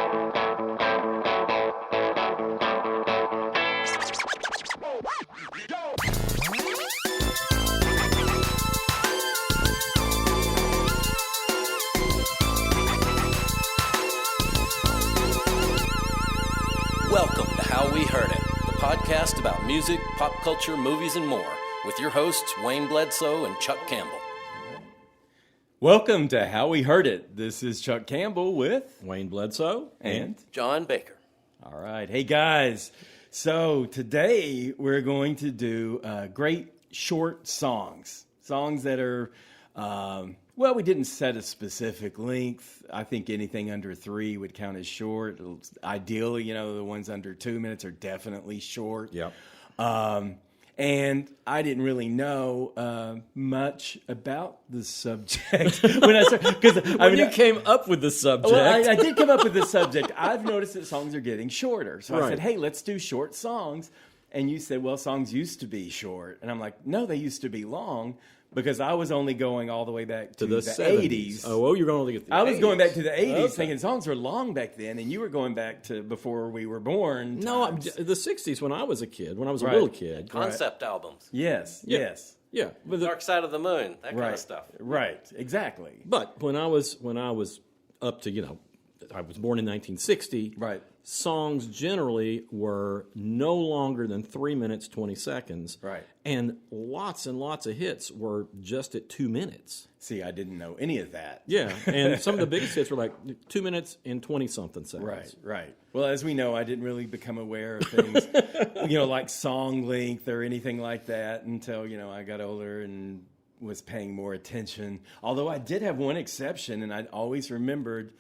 Welcome to How We Heard It, the podcast about music, pop culture, movies, and more, with your hosts, Wayne Bledsoe and Chuck Campbell. Welcome to How We Heard It. This is Chuck Campbell with Wayne Bledsoe and John Baker. All right. Hey, guys. So today we're going to do great short songs. Songs that are, we didn't set a specific length. I think anything under 3 would count as short. Ideally, the ones under 2 minutes are definitely short. Yep. And I didn't really know much about the subject when I started. Because you came up with the subject. Well, I did come up with the subject. I've noticed that songs are getting shorter. So I said, hey, let's do short songs. And you said, well, songs used to be short. And I'm like, no, they used to be long. Because I was only going all the way back to the 80s. Oh, you're going to get the 80s. I was going back to the 80s thinking songs were long back then, and you were going back to before we were born. No, the 60s when I was a kid, when I was a little kid. Concept albums. Yes. Yeah. But Dark Side of the Moon, that kind of stuff. Right, exactly. But when I was up to, I was born in 1960. Right. Songs generally were no longer than 3 minutes, 20 seconds. Right. And lots of hits were just at 2 minutes. See, I didn't know any of that. Yeah, and some of the biggest hits were like 2 minutes and 20-something seconds. Right. Well, as we know, I didn't really become aware of things, like song length or anything like that until, I got older and was paying more attention. Although I did have one exception, and I'd always remembered.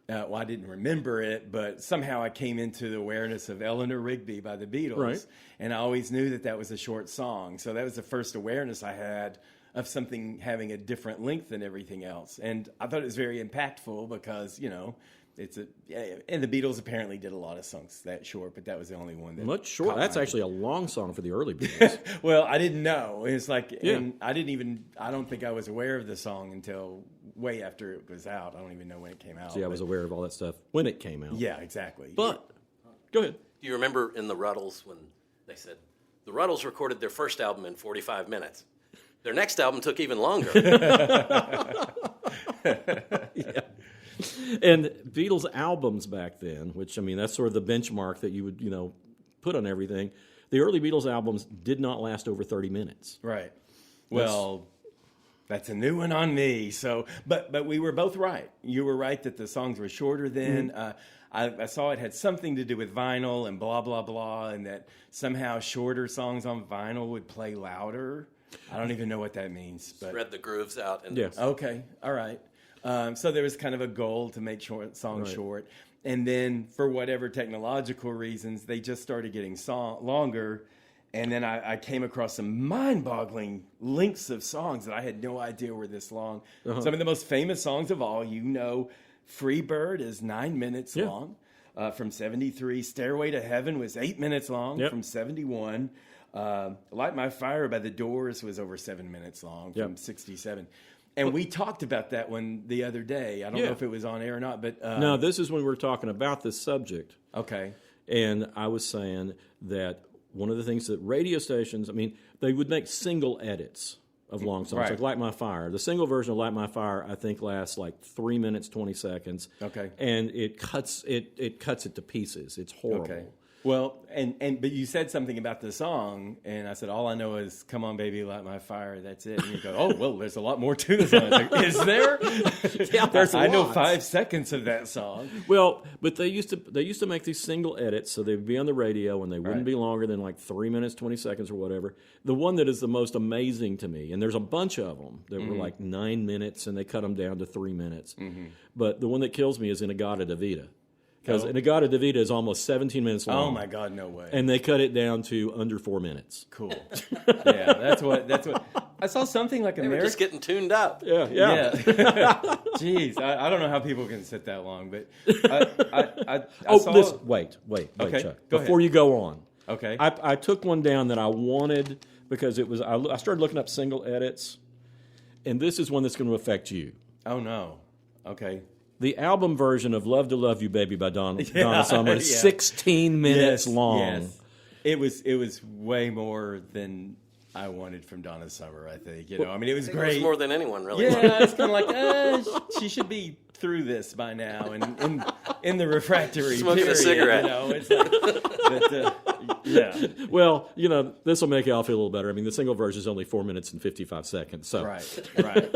I didn't remember it, but somehow I came into the awareness of Eleanor Rigby by the Beatles. Right. And I always knew that was a short song. So that was the first awareness I had of something having a different length than everything else. And I thought it was very impactful because, and the Beatles apparently did a lot of songs that short, but that was the only one that much short. That's actually a long song for the early Beatles. Well, I didn't know. It's like, and I don't think I was aware of the song until way after it was out. I don't even know when it came out. See, I was aware of all that stuff when it came out. Yeah, exactly. But, go ahead. Do you remember in the Ruddles when they said, the Ruddles recorded their first album in 45 minutes. Their next album took even longer. Yeah. And Beatles albums back then, which, that's sort of the benchmark that you would, put on everything. The early Beatles albums did not last over 30 minutes. Right. Well, that's a new one on me. So, but we were both right. You were right that the songs were shorter then. Mm-hmm. I saw it had something to do with vinyl and blah, blah, blah, and that somehow shorter songs on vinyl would play louder. I don't even know what that means. But spread the grooves out. Yes. Okay. All right. So there was kind of a goal to make songs short. And then for whatever technological reasons, they just started getting longer. And then I came across some mind-boggling lengths of songs that I had no idea were this long. Uh-huh. Some of the most famous songs of all, Free Bird is 9 minutes long from 73. Stairway to Heaven was 8 minutes long from 71. Light My Fire by the Doors was over 7 minutes long from 67. And we talked about that one the other day. I don't know if it was on air or not, but no, this is when we were talking about this subject. Okay. And I was saying that one of the things that radio stations, they would make single edits of long songs, like Light My Fire. The single version of Light My Fire, I think, lasts like 3 minutes, 20 seconds. Okay. And it cuts it to pieces. It's horrible. Okay. Well, but you said something about the song, and I said, all I know is "Come On, Baby, Light My Fire." That's it. And you go, oh, well, there's a lot more to the song. Like, is there? I know 5 seconds of that song. Well, but they used to make these single edits, so they'd be on the radio, and they wouldn't be longer than like 3 minutes, 20 seconds, or whatever. The one that is the most amazing to me, and there's a bunch of them that were like 9 minutes, and they cut them down to 3 minutes. Mm-hmm. But the one that kills me is Inagata Davida. Because Inagata Davida is almost 17 minutes long. Oh, my God, no way. And they cut it down to under 4 minutes. Cool. Yeah, that's what. I saw something like They were just getting tuned up. Yeah. Jeez, I don't know how people can sit that long, but I saw... Listen, wait, okay, Chuck. Go Before ahead. you go on. Okay. I took one down that I wanted because it was... I started looking up single edits, and this is one that's going to affect you. Oh, no. Okay. The album version of "Love to Love You, Baby" by Donna Summer is 16 minutes long. Yes. It was way more than I wanted from Donna Summer, I think. You know, I mean, it was great. It was more than anyone, really. Yeah, it's kind of like, she should be through this by now and in the refractory Smoking period. a cigarette. You know, it's like, yeah. Well, you know, this will make y'all feel a little better. I mean, the single version is only 4 minutes and 55 seconds. So. Right.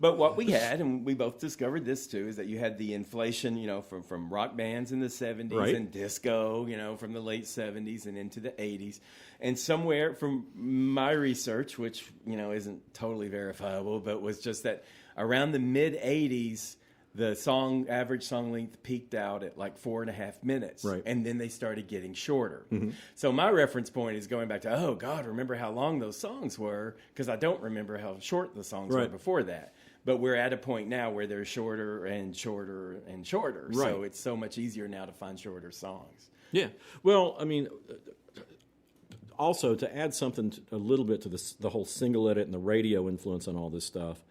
But what we had, and we both discovered this too, is that you had the inflation, you know, from rock bands in the 70s Right. and disco, you know, from the late 70s and into the 80s. And somewhere from my research, which, you know, isn't totally verifiable, but was just that around the mid 80s, the average song length peaked out at like 4.5 minutes. Right. And then they started getting shorter. Mm-hmm. So my reference point is going back to, oh God, remember how long those songs were? Because I don't remember how short the songs were before that. But we're at a point now where they're shorter and shorter and shorter. Right. So it's so much easier now to find shorter songs. Yeah. Well, I mean, also to add something a little bit to the whole single edit and the radio influence on all this stuff,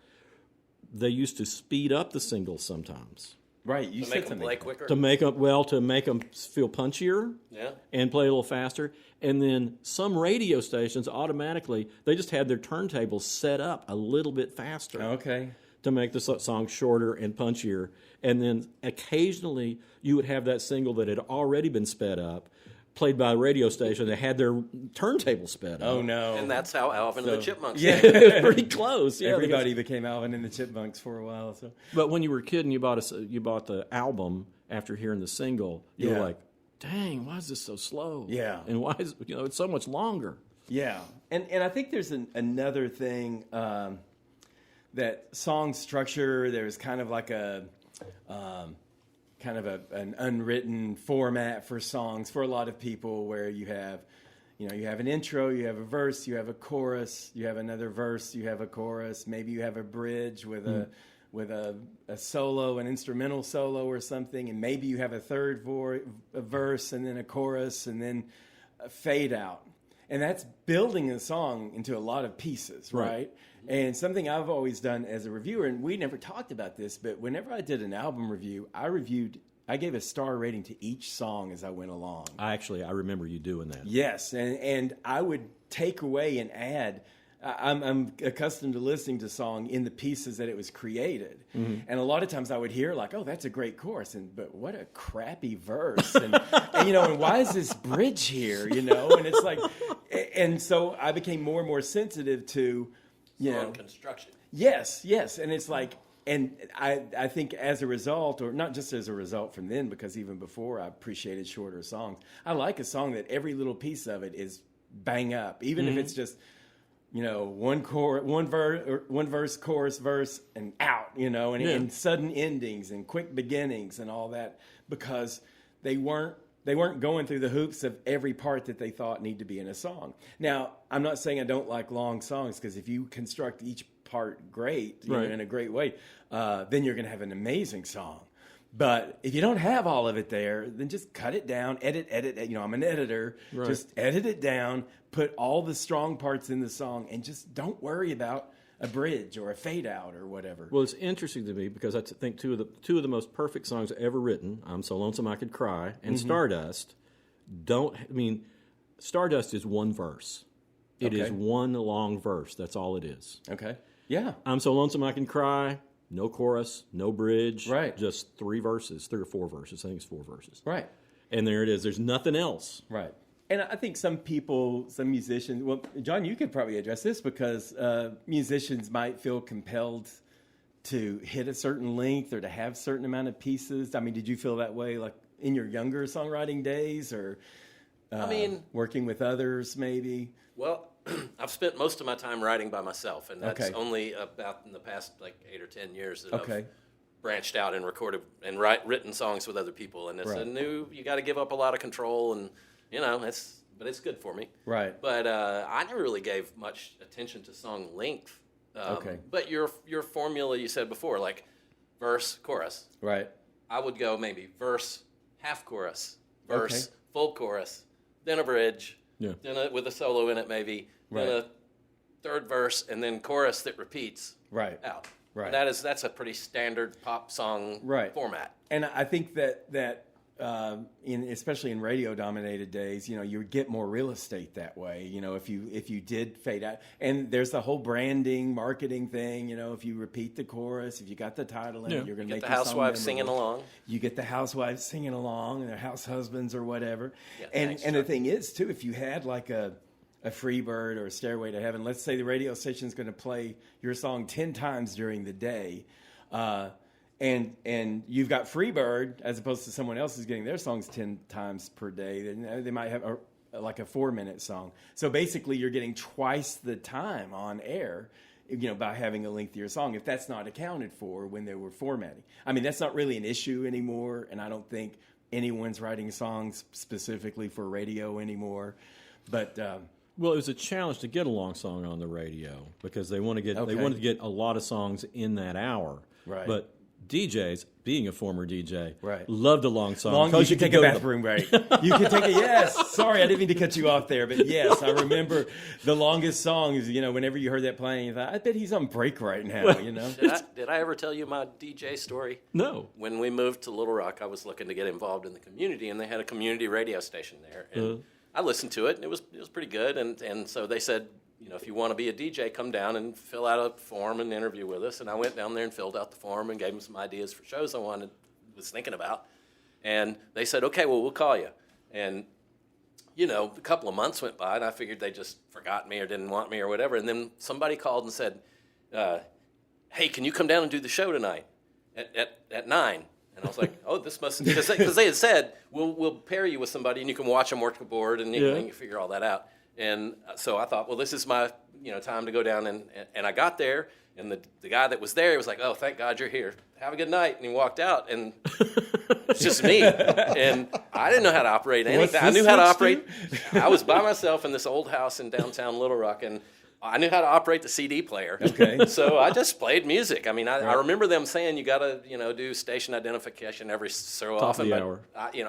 they used to speed up the singles sometimes. Right. You To said make them something. play quicker. To make them feel punchier, Yeah. and play a little faster. And then some radio stations automatically they just had their turntables set up a little bit faster Okay. to make the song shorter and punchier. And then occasionally you would have that single that had already been sped up, played by a radio station that had their turntable sped up. Oh no. And that's how Alvin and the Chipmunks. Yeah. It was pretty close. Yeah, Everybody became Alvin and the Chipmunks for a while. So. But when you were a kid and you bought the album after hearing the single, you were Yeah. like, "Dang, why is this so slow?" Yeah. and why is it's so much longer? Yeah, and I think there's another thing that song structure. There's kind of like an unwritten format for songs for a lot of people, where you have an intro, you have a verse, you have a chorus, you have another verse, you have a chorus, maybe you have a bridge with a solo, an instrumental solo or something, and maybe you have a third verse and then a chorus and then a fade out. And that's building a song into a lot of pieces, right? And something I've always done as a reviewer, and we never talked about this, but whenever I did an album review, I gave a star rating to each song as I went along. I remember you doing that. Yes, and I would take away and add. I'm accustomed to listening to song in the pieces that it was created, and a lot of times I would hear like, "Oh, that's a great chorus," but what a crappy verse, and why is this bridge here? And it's like, and so I became more and more sensitive to, Song construction. Yes, and it's like, and I think as a result, or not just as a result from then, because even before I appreciated shorter songs. I like a song that every little piece of it is bang up, even if it's just. One verse, chorus, verse, and out, and sudden endings and quick beginnings and all that, because they weren't going through the hoops of every part that they thought need to be in a song. Now, I'm not saying I don't like long songs, because if you construct each part great, in a great way, then you're going to have an amazing song. But if you don't have all of it there, then just cut it down, edit. I'm an editor. Right. Just edit it down, put all the strong parts in the song, and just don't worry about a bridge or a fade out or whatever. Well, it's interesting to me because I think two of the most perfect songs ever written, "I'm So Lonesome I Could Cry" and "Stardust," Stardust is one verse. It is one long verse. That's all it is. Okay. Yeah. "I'm So Lonesome I Can Cry." No chorus, no bridge. Right. Just 3 or 4 verses. I think it's 4 verses. Right. And there it is. There's nothing else. Right. And I think some musicians, well, John, you could probably address this, because musicians might feel compelled to hit a certain length or to have a certain amount of pieces. I mean, did you feel that way, like in your younger songwriting days, or working with others maybe? Well, I've spent most of my time writing by myself, and that's only about in the past 8 or 10 years that I've branched out and recorded and written songs with other people. And it's you got to give up a lot of control, and but it's good for me. Right. But I never really gave much attention to song length. But your formula you said before, like verse, chorus. Right. I would go maybe verse, half chorus, verse, full chorus, then a bridge. Yeah. Then with a solo in it, maybe. Then a third verse, and then chorus that repeats. Right. Out. Right. That's a pretty standard pop song format. And I think that especially in radio dominated days, you get more real estate that way. If you did fade out, and there's the whole branding, marketing thing. If you repeat the chorus, if you got the title in it, you're going to make the housewives singing along. You get the housewives singing along, and their house husbands or whatever. Yeah, and the thing is too, if you had like a Freebird or a Stairway to Heaven, let's say the radio station's going to play your song 10 times during the day. And you've got Freebird as opposed to someone else who's getting their songs 10 times per day. Then they might have like a 4-minute song. So basically, you're getting twice the time on air, by having a lengthier song. If that's not accounted for when they were formatting, I mean, that's not really an issue anymore. And I don't think anyone's writing songs specifically for radio anymore. But well, it was a challenge to get a long song on the radio because they wanted to get a lot of songs in that hour. Right. But DJs, being a former DJ, right, loved a long song. You could take a bathroom break. You could take yes. Sorry, I didn't mean to cut you off there, but yes, I remember the longest song is, whenever you heard that playing, you thought, I bet he's on break right now, Did I ever tell you my DJ story? No. When we moved to Little Rock, I was looking to get involved in the community, and they had a community radio station there. And I listened to it, and it was pretty good. And so they said, if you want to be a DJ, come down and fill out a form and interview with us. And I went down there and filled out the form and gave them some ideas for shows I was thinking about. And they said, okay, well, we'll call you. And, a couple of months went by, and I figured they just forgot me or didn't want me or whatever. And then somebody called and said, hey, can you come down and do the show tonight at 9? And I was like, oh, this must, because they had said, we'll pair you with somebody and you can watch them work the board and you can figure all that out. And so I thought, well, this is my time to go down. And I got there, and the guy that was there was like, oh, thank God you're here. Have a good night. And he walked out, and it's just me. And I didn't know how to operate anything. I knew how to operate. I was by myself in this old house in downtown Little Rock, and I knew how to operate the CD player. Okay. So I just played music. I mean, I remember them saying you got to, do station identification every so often. Top of the hour.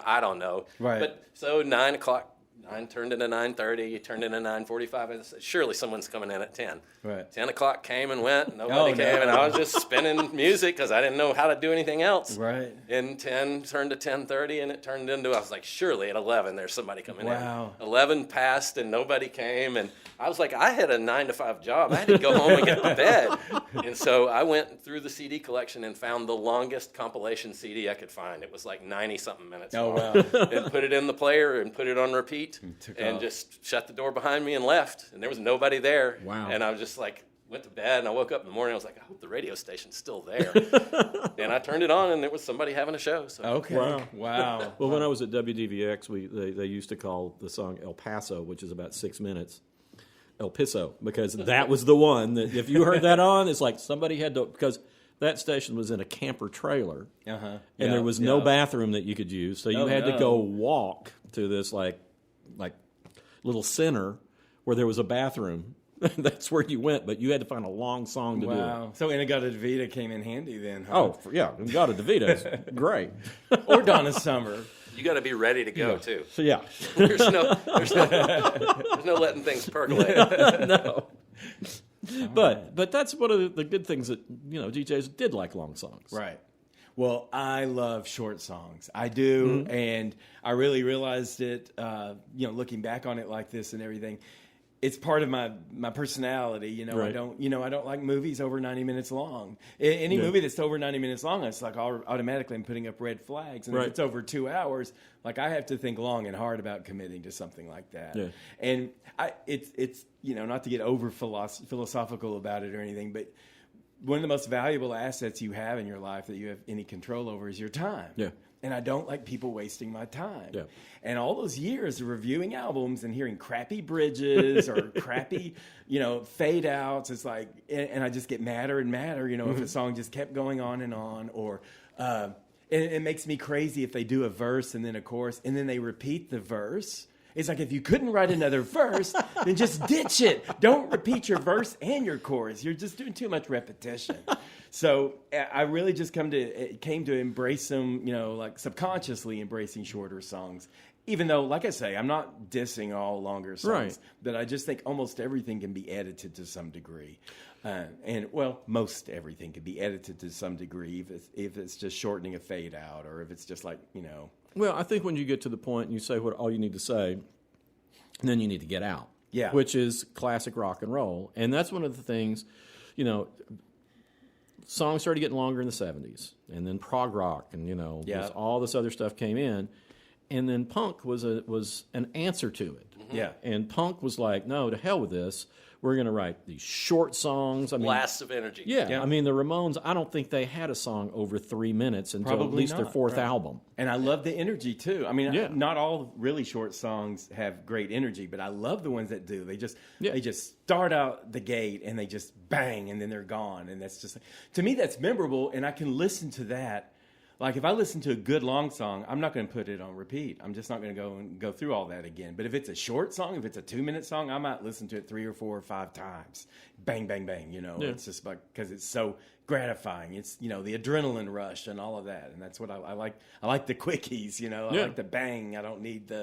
I don't know. Right. But so 9 o'clock. 9 turned into 9:30, turned into 9:45. And surely someone's coming in at 10. Right. 10 o'clock came and went. Nobody came, and I was just spinning music because I didn't know how to do anything else. Right. And 10 turned to 10:30, and it turned into, I was like, surely at 11 there's somebody coming in. Wow. 11 passed, and nobody came. And I was like, I had a 9-to-5 job. I had to go home and get to bed. And so I went through the CD collection and found the longest compilation CD I could find. It was like 90-something minutes long. Wow. And put it in the player and put it on repeat. And just shut the door behind me and left. And there was nobody there. Wow. And I was just like, went to bed, and I woke up in the morning. I was like, I hope the radio station's still there. And I turned it on, and there was somebody having a show. So. Okay. Wow. Well, when I was at WDVX, they used to call the song El Paso, which is about 6 minutes, El Piso, because that was the one that if you heard that on, it's like somebody had to, because that station was in a camper trailer, and there was no bathroom that you could use, so you had to go walk to this like little center where there was a bathroom. That's where you went, but you had to find a long song to do it. Wow. So Inagata-Devita came in handy then, huh? Oh, yeah. Inagata-Devita is great. Or Donna Summer. You got to be ready to go, too. So, yeah. There's no letting things percolate. No. But that's one of the good things that, DJs did like long songs. Right. Well, I love short songs. I do, and I really realized it, looking back on it like this and everything. It's part of my personality, Right. I don't like movies over 90 minutes long. Any movie that's over 90 minutes long, it's like automatically I'm putting up red flags. And if it's over 2 hours, like I have to think long and hard about committing to something like that. Yeah. And it's not to get over philosophical about it or anything, but one of the most valuable assets you have in your life that you have any control over is your time. Yeah. And I don't like people wasting my time. Yeah. And all those years of reviewing albums and hearing crappy bridges or crappy, fade outs, it's like, and I just get madder and madder, if a song just kept going on and on, or it makes me crazy if they do a verse and then a chorus and then they repeat the verse. It's like, if you couldn't write another verse, then just ditch it. Don't repeat your verse and your chorus. You're just doing too much repetition. So I really just came to embrace them, like subconsciously embracing shorter songs. Even though, like I say, I'm not dissing all longer songs, right. But I just think almost everything can be edited to some degree. Most everything can be edited to some degree if it's just shortening a fade out, or if it's just like, Well, I think when you get to the point and you say what all you need to say, then you need to get out. Yeah. Which is classic rock and roll. And that's one of the things, songs started getting longer in the 70s, and then prog rock and, all this other stuff came in. And then punk was an answer to it. Mm-hmm. Yeah. And punk was like, no, to hell with this. We're going to write these short songs. Blasts of energy. Yeah. I mean, the Ramones, I don't think they had a song over 3 minutes until at least their fourth album. And I love the energy, too. I mean, not all really short songs have great energy, but I love the ones that do. They just start out the gate, and they just bang, and then they're gone. And that's just, to me, that's memorable, and I can listen to that. Like, if I listen to a good long song, I'm not going to put it on repeat. I'm just not going to go through all that again. But if it's a short song, if it's a 2-minute song, I might listen to it 3 or 4 or 5 times. Bang, bang, bang, It's just like, because it's so gratifying. It's, the adrenaline rush and all of that. And that's what I like. I like the quickies, I like the bang. I don't need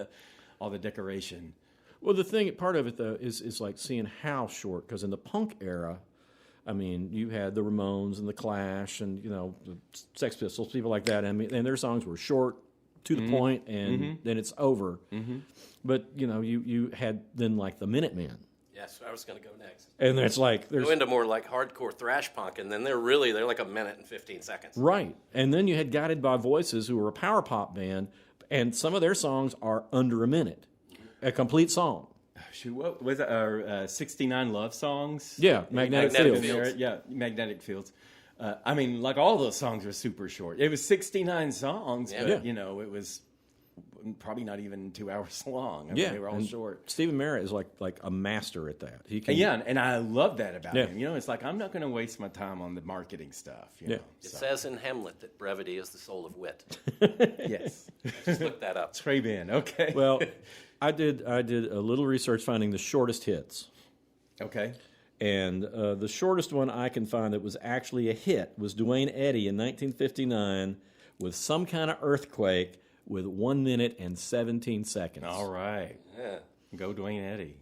all the decoration. Well, part of it, though, is like seeing how short, because in the punk era, I mean, you had the Ramones and the Clash and, the Sex Pistols, people like that. And their songs were short, to the point, and then it's over. Mm-hmm. But, you had then like the Minutemen. Yes, I was going to go next. And it's like... Go into more like hardcore thrash punk, and then they're like a minute and 15 seconds. Right. And then you had Guided by Voices, who were a power pop band, and some of their songs are under a minute. A complete song. What was it? 69 Love Songs? Yeah, Magnetic Fields. Yeah, Magnetic Fields. I mean, like, all those songs were super short. It was 69 songs, but, it was probably not even 2 hours long. I mean, they were all short. Stephen Merritt is like a master at that. He can, and I love that about him. It's like, I'm not going to waste my time on the marketing stuff. It says in Hamlet that brevity is the soul of wit. Yes. Just look that up. Trey Ben, okay. Well... I did a little research finding the shortest hits. Okay. And the shortest one I can find that was actually a hit was Duane Eddy in 1959 with Some Kind of Earthquake with 1 minute and 17 seconds. All right. Yeah. Go Duane Eddy.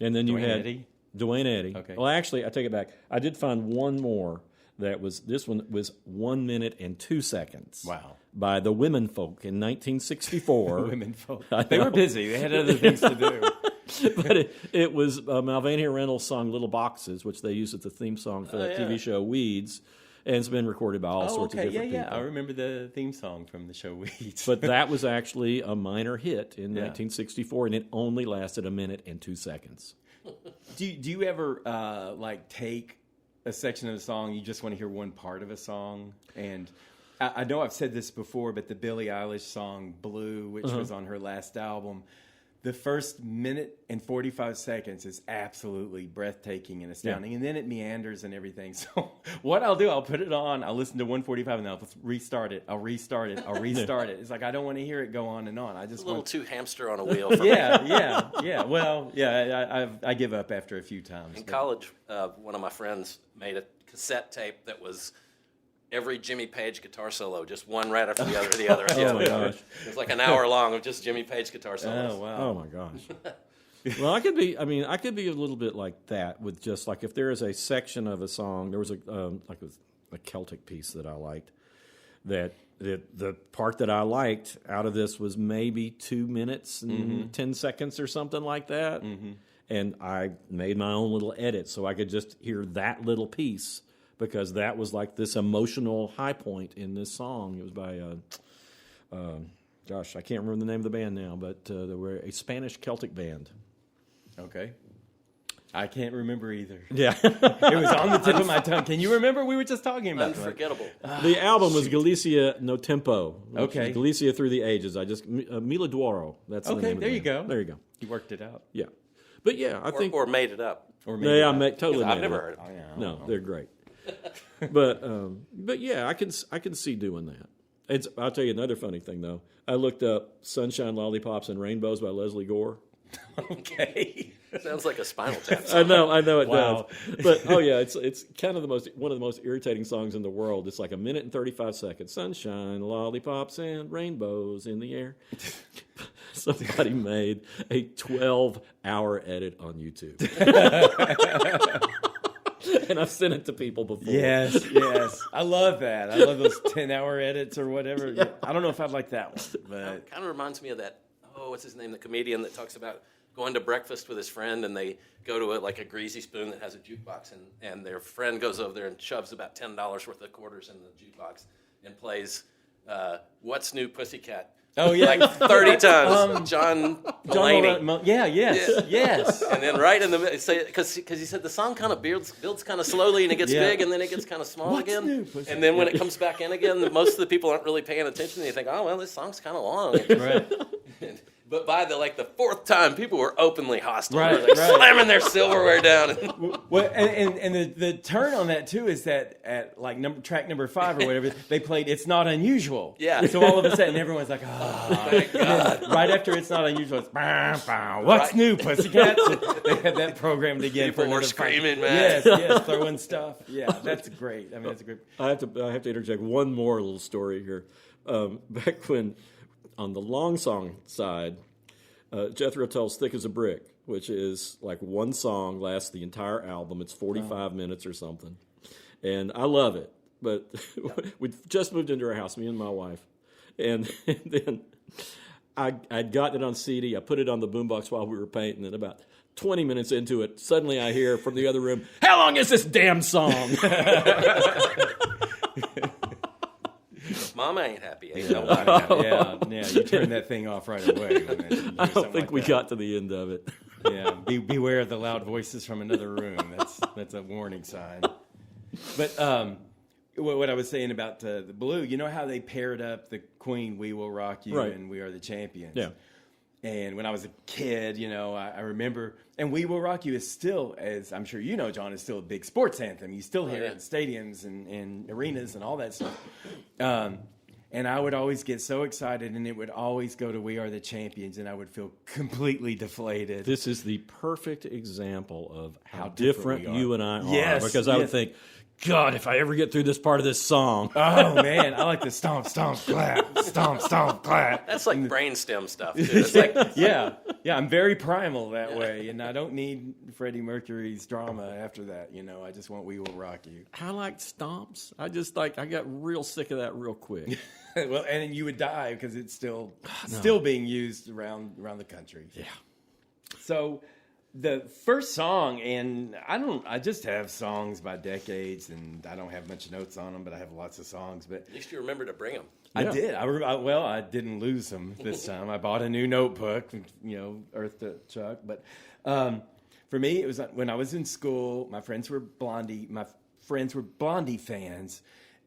And then Duane you had Eddy? Duane Eddy. Okay. Well, actually, I take it back. I did find one more. This one was 1 minute and 2 seconds. Wow. By the Women Folk in 1964. Women Folk. They were busy. They had other things to do. But it was Malvania Reynolds' song Little Boxes, which they used as the theme song for that TV show Weeds. And it's been recorded by all sorts of different people. I remember the theme song from the show Weeds. But that was actually a minor hit in 1964, and it only lasted 1 minute and 2 seconds. Do you ever, take a section of the song, you just want to hear one part of a song? And I know I've said this before, but the Billie Eilish song Blue, which was on her last album, the first minute and 45 seconds is absolutely breathtaking and astounding. And then it meanders and everything. So what I'll do, I'll put it on, I'll listen to 145, and then I'll restart it. I'll restart it. It's like, I don't want to hear it go on and on. I just a little too hamster on a wheel for me. Yeah. Well, I give up after a few times. In college, one of my friends made a cassette tape that was every Jimmy Page guitar solo, just one right after the other, the other. Oh my gosh! It was like an hour long of just Jimmy Page guitar solos. Oh wow! Oh my gosh! Well, I could be a little bit like that with just like if there is a section of a song. There was a Celtic piece that I liked. That the part that I liked out of this was maybe 2 minutes and 10 seconds or something like that. Mm-hmm. And I made my own little edit so I could just hear that little piece. Because that was like this emotional high point in this song. It was by, I can't remember the name of the band now, but they were a Spanish Celtic band. Okay. I can't remember either. Yeah. It was on the tip of my tongue. Can you remember? We were just talking about Unforgettable. The album was Galicia No Tempo. Okay. Galicia Through the Ages. Mila Duoro. That's the name of the band. There you go. There you go. You worked it out. Yeah. But yeah, I think... Or made it up. Totally made it I've up. never heard of them. No, they're great. But yeah, I can see doing that. I'll tell you another funny thing, though. I looked up Sunshine, Lollipops, and Rainbows by Leslie Gore. Okay. Sounds like a Spinal Tap I song. know it Wow. does. But it's kind of one of the most irritating songs in the world. It's like 1 minute and 35 seconds. Sunshine, lollipops, and rainbows in the air. Somebody made a 12-hour edit on YouTube. And I've sent it to people before. Yes. I love that. I love those 10-hour edits or whatever. Yeah. I don't know if I'd like that one. But Kind of reminds me of that, what's his name, the comedian that talks about going to breakfast with his friend, and they go to a greasy spoon that has a jukebox, and their friend goes over there and shoves about $10 worth of quarters in the jukebox and plays What's New Pussycat? Oh, yeah. Like 30 times. John Mulaney. Yes. And then right in the middle, because he said the song kind of builds kind of slowly, and it gets big, and then it gets kind of small What's again. new, Pussycat? And then when it comes back in again, most of the people aren't really paying attention. They think, oh, well, this song's kind of long. Right. But by the fourth time, people were openly hostile. Right, They were like right. slamming their silverware down. Well, and the turn on that too is that at like track number 5 or whatever, they played "It's Not Unusual." Yeah. So all of a sudden, everyone's like, "Oh my god!" Right after "It's Not Unusual," it's "Bow, bow, What's Right. new, Pussycat?" So they had that programmed again People for were another screaming, fight. man. Yes, throwing stuff. Yeah, that's great. I mean, that's a great. I have to interject one more little story here. Back when, on the long song side, Jethro Tull's "Thick as a Brick," which is like one song, lasts the entire album. It's 45 minutes or something. And I love it. But we just moved into our house, me and my wife. And then I'd gotten it on CD. I put it on the boombox while we were painting. And about 20 minutes into it, suddenly I hear from the other room, "How long is this damn song?" Mama ain't happy. Ain't no why. Yeah. You turn that thing off right away. I don't think we got to the end of it. Yeah, beware of the loud voices from another room. That's a warning sign. But what I was saying about the Blue, you know how they paired up the Queen, "We Will Rock You," Right. and "We Are the Champions." Yeah. And when I was a kid, I remember, and "We Will Rock You" is still, as I'm sure you know, John, is still a big sports anthem. You still hear it in stadiums and arenas and all that stuff. And I would always get so excited, and it would always go to "We Are the Champions," and I would feel completely deflated. This is the perfect example of how different different we are. you and I are. Yes, Because I would yes. think, God, if I ever get through this part of this song. Oh, man, I like the stomp, stomp, clap, stomp, stomp, clap. That's like brainstem stuff, too. It's like, Yeah, I'm very primal that way, and I don't need Freddie Mercury's drama after that. I just want "We Will Rock You." I like stomps. I got real sick of that real quick. Well, and then you would die because it's still being used around the country. Yeah. So the first song, and I just have songs by decades, and I don't have much notes on them, but I have lots of songs. But at least you remember to bring them. I Yeah. did. I didn't lose them this time. I bought a new notebook, Earth to Chuck. But for me, it was when I was in school. My friends were Blondie fans,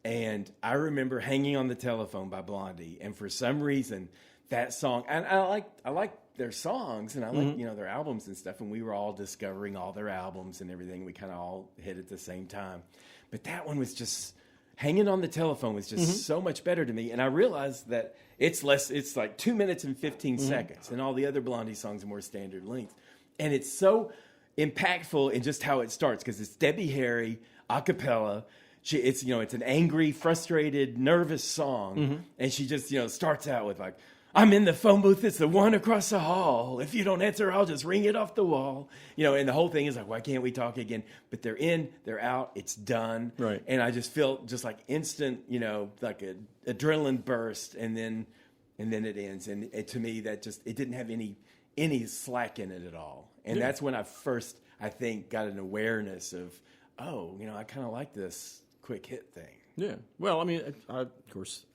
and I remember "Hanging on the Telephone" by Blondie. And for some reason, that song, and I like their songs, and I like their albums and stuff. And we were all discovering all their albums and everything. We kind of all hit at the same time, but that one was just. "Hanging on the Telephone" was just so much better to me. And I realized that it's like 2 minutes and 15 seconds. And all the other Blondie songs are more standard length. And it's so impactful in just how it starts, because it's Debbie Harry, a cappella. It's an angry, frustrated, nervous song. And she just, starts out with like, "I'm in the phone booth, it's the one across the hall. If you don't answer, I'll just ring it off the wall." And the whole thing is like, why can't we talk again? But they're in, they're out, it's done. Right. And I just feel just like instant, like an adrenaline burst, and then it ends. And to me, that it didn't have any slack in it at all. And that's when I first, I think, got an awareness of, I kind of like this quick hit thing. Yeah. Well, I mean, of course,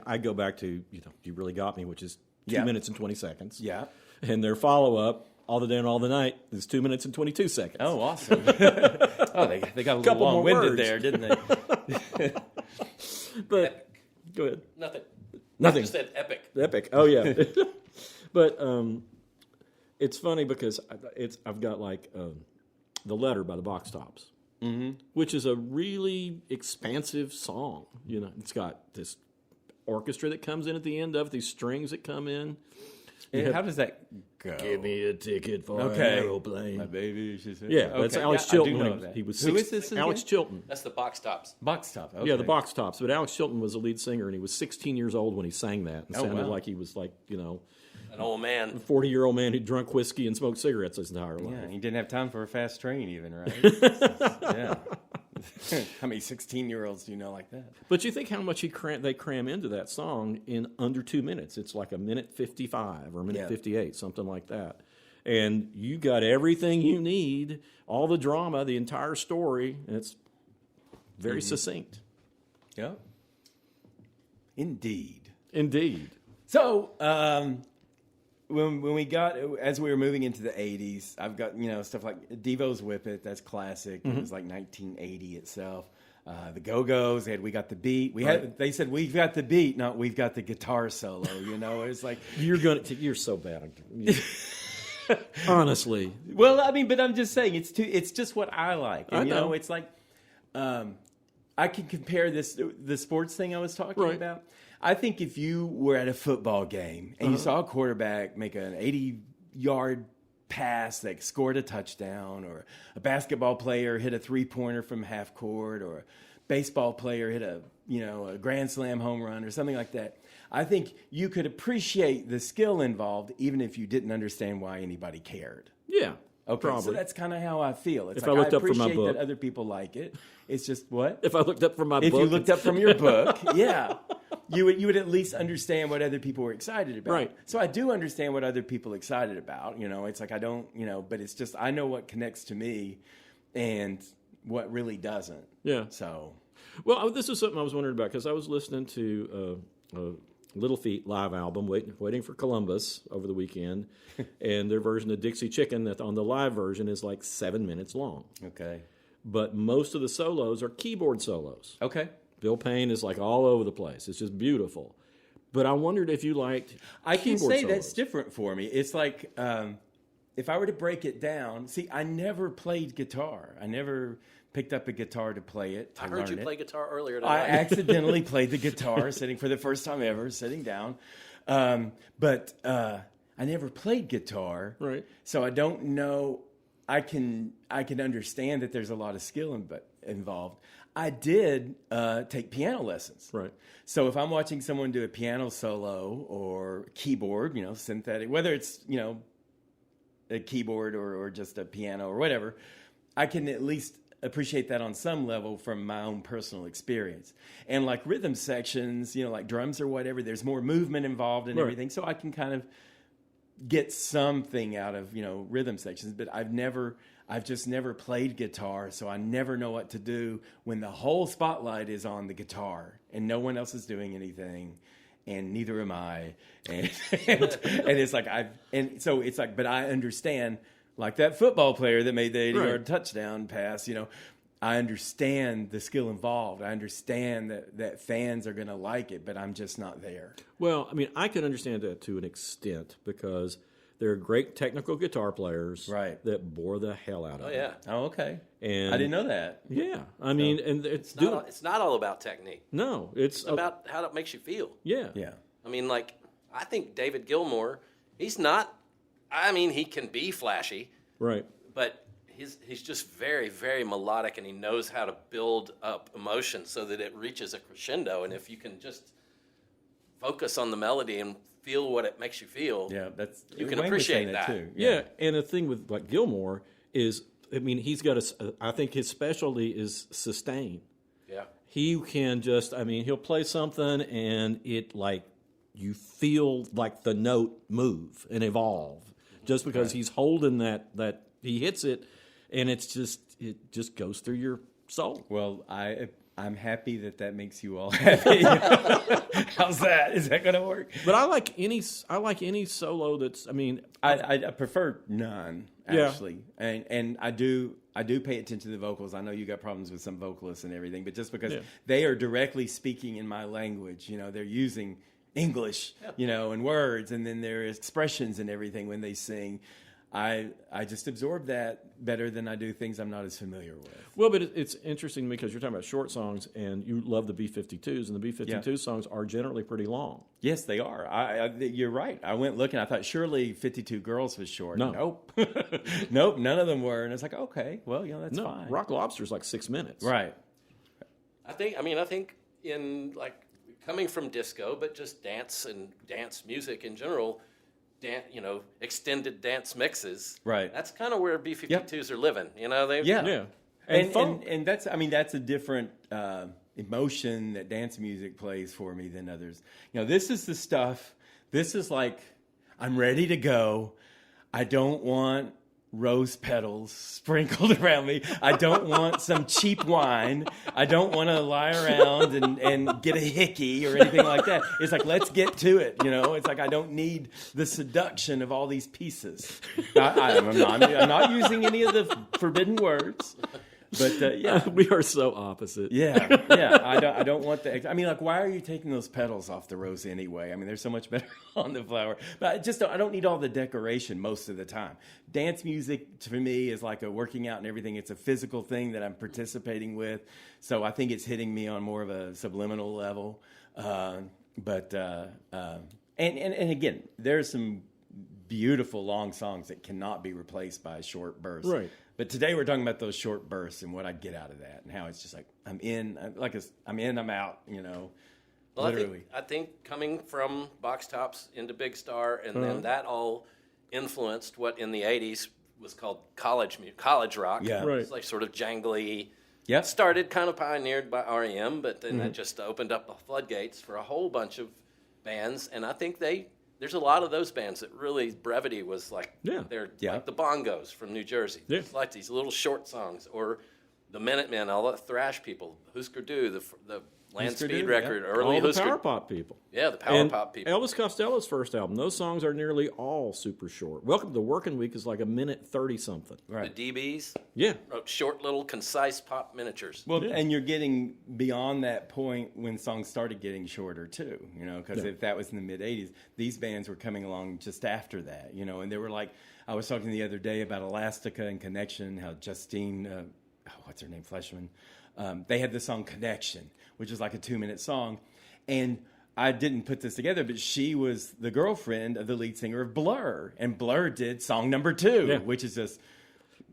I go back to, "You Really Got Me," which is 2 minutes and 20 seconds. Yeah. And their follow-up, "All the Day and All the Night," is 2 minutes and 22 seconds. Oh, awesome. They got a little Couple more long-winded words. there, didn't they? But, go ahead. Nothing. Nothing. I just said epic. Epic. Oh, yeah. But it's funny because I've got like "The Letter" by the Box Tops, which is a really expansive song. It's got this orchestra that comes in at the end of it, these strings that come in. How does that go? Give me a ticket for an aeroplane. My baby, she said. Yeah, that's Alex Chilton. He was Who is this again? Alex Chilton. That's the Box Tops. Box Top. Okay. Yeah, the Box Tops. But Alex Chilton was the lead singer, and he was 16 years old when he sang that, and sounded like he was like, an old man, a 40-year-old man who drunk whiskey and smoked cigarettes his entire life. Yeah, he didn't have time for a fast train, even, right? Yeah. How many 16-year-olds do you know like that? But you think how much they cram into that song in under 2 minutes. It's like a minute 55 or a minute 58, something like that. And you got everything you need, all the drama, the entire story, and it's very succinct. Yeah. Indeed. So, when we got, as we were moving into the 80s, I've got, stuff like Devo's Whip It, that's classic. It was like 1980 itself. The Go-Go's, We Got the Beat. They said, we've got the beat, not we've got the guitar solo, It's like... You're so bad. Honestly. Well, I mean, but I'm just saying, it's just what I like. And, I know. It's like, I can compare the sports thing I was talking about. I think if you were at a football game and you saw a quarterback make an 80-yard pass that scored a touchdown, or a basketball player hit a three-pointer from half court, or a baseball player hit a grand slam home run or something like that, I think you could appreciate the skill involved even if you didn't understand why anybody cared. Yeah. Okay, probably. so that's kind of how I feel. It's if I looked up from my book, that other people like it. It's just what? If I looked up from my book. If you looked up from your book, yeah. You would at least understand what other people were excited about. Right. So I do understand what other people are excited about. It's like I don't, but it's just I know what connects to me and what really doesn't. Yeah. So. Well, this is something I was wondering about because I was listening to Little Feat live album, waiting for Columbus over the weekend, and their version of Dixie Chicken that on the live version is like 7 minutes long. Okay. But most of the solos are keyboard solos. Okay. Bill Payne is like all over the place. It's just beautiful. But I wondered if you liked I can say solos. That's different for me. It's like if I were to break it down, I never played guitar. I never picked up a guitar to play it. I heard you play guitar earlier today. I accidentally played the guitar for the first time ever, sitting down. But I never played guitar. Right. So I don't know. I can understand that there's a lot of skill involved. I did take piano lessons. Right. So if I'm watching someone do a piano solo or keyboard, synthetic, whether it's, a keyboard or just a piano or whatever, I can at least appreciate that on some level from my own personal experience. And like rhythm sections, like drums or whatever, there's more movement involved and everything. So I can kind of get something out of, rhythm sections, but I've just never played guitar, so I never know what to do when the whole spotlight is on the guitar and no one else is doing anything, and neither am I. And it's like but I understand, like that football player that made the 80-yard touchdown pass, I understand the skill involved. I understand that fans are going to like it, but I'm just not there. Well, I mean, I can understand that to an extent because there are great technical guitar players that bore the hell out of it. Oh, yeah. Oh, okay. And I didn't know that. Yeah. I mean, and it's not all about technique. No. It's about how it makes you feel. Yeah. Yeah. I mean, like, I think David Gilmour, he can be flashy. Right. But he's just very, very melodic, and he knows how to build up emotion so that it reaches a crescendo. And if you can just focus on the melody and feel what it makes you feel, you can appreciate that. Too. Yeah, and the thing with like Gilmour is, I mean, he's got I think his specialty is sustain. Yeah. He can just, he'll play something and it like, you feel like the note move and evolve just because he's holding that he hits it and it just goes through your soul. Well, I'm happy that makes you all happy. How's that? Is that going to work? But I like any solo that's, I prefer none actually. Yeah. And I do pay attention to the vocals. I know you got problems with some vocalists and everything, but just because they are directly speaking in my language, they're using English, and words, and then their expressions and everything when they sing. I just absorb that better than I do things I'm not as familiar with. Well, but it's interesting to me because you're talking about short songs, and you love the B-52s, and the B-52 songs are generally pretty long. Yes, they are. You're right. I went looking. I thought surely 52 Girls was short. No. Nope. Nope, none of them were. And it's like, okay, well, that's fine. Rock Lobster's like 6 minutes. Right. I think in like coming from disco, but just dance and dance music in general, extended dance mixes. Right. That's kind of where B-52s are living. Yeah. And and that's a different emotion that dance music plays for me than others. This is the stuff. This is like, I'm ready to go. I don't want rose petals sprinkled around me. I don't want some cheap wine. I don't want to lie around and get a hickey or anything like that. It's like, let's get to it. It's like, I don't need the seduction of all these pieces. I'm not using any of the forbidden words. But we are so opposite. Yeah. I don't want the. I mean, like, why are you taking those petals off the rose anyway? I mean, they're so much better on the flower. But I don't need all the decoration most of the time. Dance music for me is like a working out and everything. It's a physical thing that I'm participating with. So I think it's hitting me on more of a subliminal level. And again, there's some beautiful long songs that cannot be replaced by a short burst. Right. But today we're talking about those short bursts and what I get out of that and how it's just like, I'm in, I'm out, Well, literally. I think coming from Box Tops into Big Star, and then that all influenced what in the 80s was called college rock. Yeah. Right. It's like sort of jangly. Yep. Started kind of pioneered by R.E.M., but then that just opened up the floodgates for a whole bunch of bands. And I think there's a lot of those bands that really, Brevity was like, they're like the Bongos from New Jersey. Yeah. It's like these little short songs, or the Minutemen, all the thrash people, Husker Du, the Land Husker Speed Du, record, yeah. early all the Husker. power pop people. Yeah, the power pop people. Elvis Costello's first album, those songs are nearly all super short. Welcome to the Working Week is like a minute 30 something. Right. The DBs Yeah. wrote short, little, concise pop miniatures. Well, and you're getting beyond that point when songs started getting shorter too, because if that was in the mid 80s, these bands were coming along just after that, and they were like, I was talking the other day about Elastica and Connection, how Justine, what's her name, Fleshman, they had the song Connection, which is like a 2-minute song. And I didn't put this together, but she was the girlfriend of the lead singer of Blur. And Blur did song number 2, which is just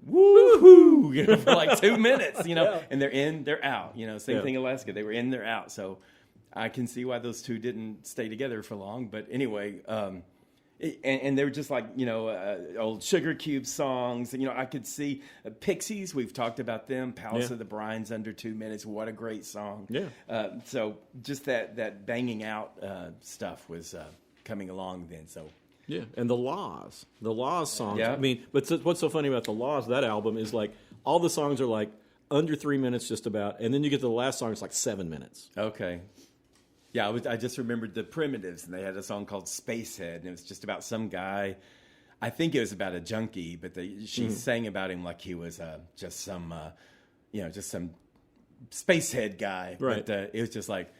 woo-hoo, for like 2 minutes, and they're in, they're out, same thing Alaska. They were in, they're out. So I can see why those two didn't stay together for long. But anyway, and they were just like, old Sugar Cube songs. And, I could see Pixies. We've talked about them. Palace of the Brines under 2 minutes. What a great song. Yeah. So just that banging out stuff was coming along then. So. Yeah, and the Laws songs. Yeah. I mean, but what's so funny about the Laws, that album, is like all the songs are like under 3 minutes just about, and then you get to the last song, it's like 7 minutes. Okay. Yeah, I just remembered the Primitives, and they had a song called Spacehead, and it was just about some guy. I think it was about a junkie, but she sang about him like he was just some spacehead guy. Right. But it was just like,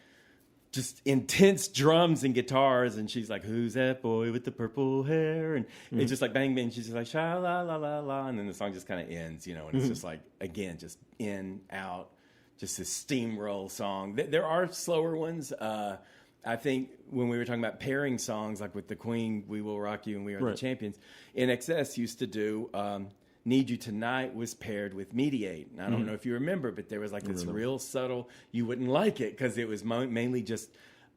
just intense drums and guitars, and she's like, "Who's that boy with the purple hair?" And it's just like bang bang. She's just like sha la la la la, and then the song just kind of ends, and it's just like, again, just in out. Just a steamroll song. There are slower ones. I think when we were talking about pairing songs, like with the Queen, "We Will Rock You" and "We Are the Champions," NXS used to do "Need You Tonight" was paired with "Mediate." And I don't know if you remember, but there was like this real subtle. You wouldn't like it because it was mainly just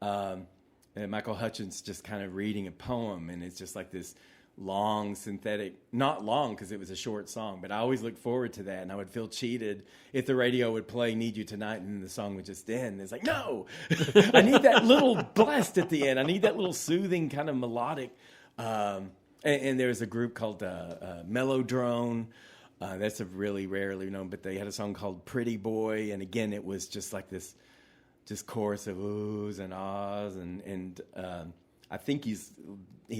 Michael Hutchence just kind of reading a poem, and it's just like this long synthetic, not long because it was a short song, but I always looked forward to that, and I would feel cheated if the radio would play "Need You Tonight" and then the song would just end. It's like, no, I need that little blast at the end. I need that little soothing kind of melodic. And there's a group called Mellowdrone. That's a really rarely known, but they had a song called "Pretty Boy," and again, it was just like this, just chorus of oohs and ahs, and I think he's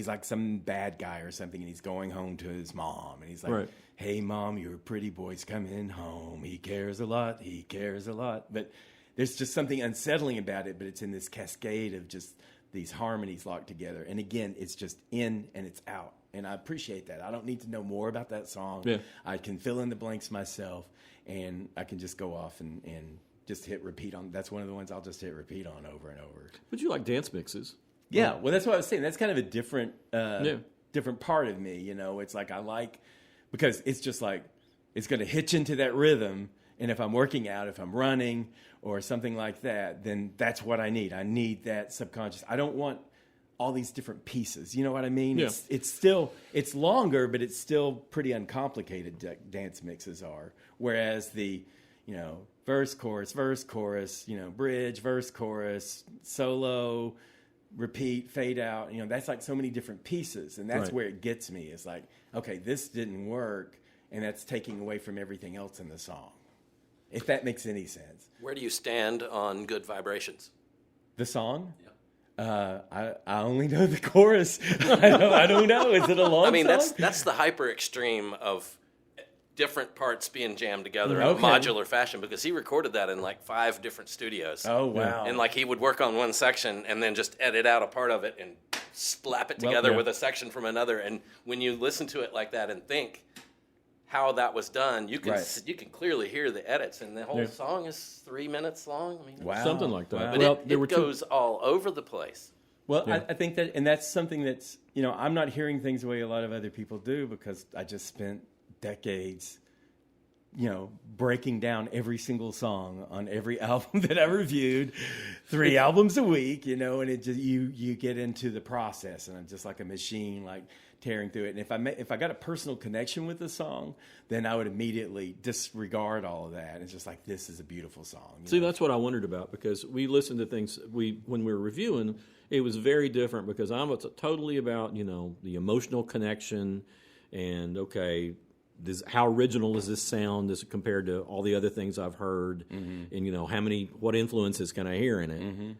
like some bad guy or something, and he's going home to his mom, and he's like, "Hey, Mom, your pretty boy's coming home. He cares a lot. He cares a lot." But there's just something unsettling about it. But it's in this cascade of just these harmonies locked together. And again, it's just in and it's out. And I appreciate that. I don't need to know more about that song. Yeah. I can fill in the blanks myself, and I can just go off and just hit repeat on. That's one of the ones I'll just hit repeat on over and over. But you like dance mixes. Yeah, well, that's what I was saying. That's kind of a different different part of me, It's like I like, because it's just like, it's going to hitch into that rhythm, and if I'm working out, if I'm running or something like that, then that's what I need. I need that subconscious. I don't want all these different pieces. You know what I mean? Yeah. It's longer, but it's still pretty uncomplicated, dance mixes are. Whereas the, verse, chorus, bridge, verse, chorus, solo, repeat, fade out, that's like so many different pieces. And that's where it gets me. It's like, okay, this didn't work, and that's taking away from everything else in the song. If that makes any sense. Where do you stand on Good Vibrations? The song? Yeah. I only know the chorus. I don't know. Is it a long song? that's the hyper extreme of different parts being jammed together in a modular fashion, because he recorded that in like 5 different studios. Oh, wow. And like he would work on one section and then just edit out a part of it and slap it together with a section from another. And when you listen to it like that and think how that was done, you can clearly hear the edits, and the whole song is 3 minutes long. Wow. Something like that. But it goes all over the place. Well, I think that, and that's something that's, I'm not hearing things the way a lot of other people do, because I just spent decades, breaking down every single song on every album that I reviewed, 3 albums a week, and it just, you get into the process, and I'm just like a machine, like tearing through it. And if I got a personal connection with the song, then I would immediately disregard all of that. It's just like, this is a beautiful song. See, that's what I wondered about, because we listened to things when we were reviewing, it was very different, because I'm totally about, the emotional connection and, okay, how original does this sound as compared to all the other things I've heard, and, what influences can I hear in it?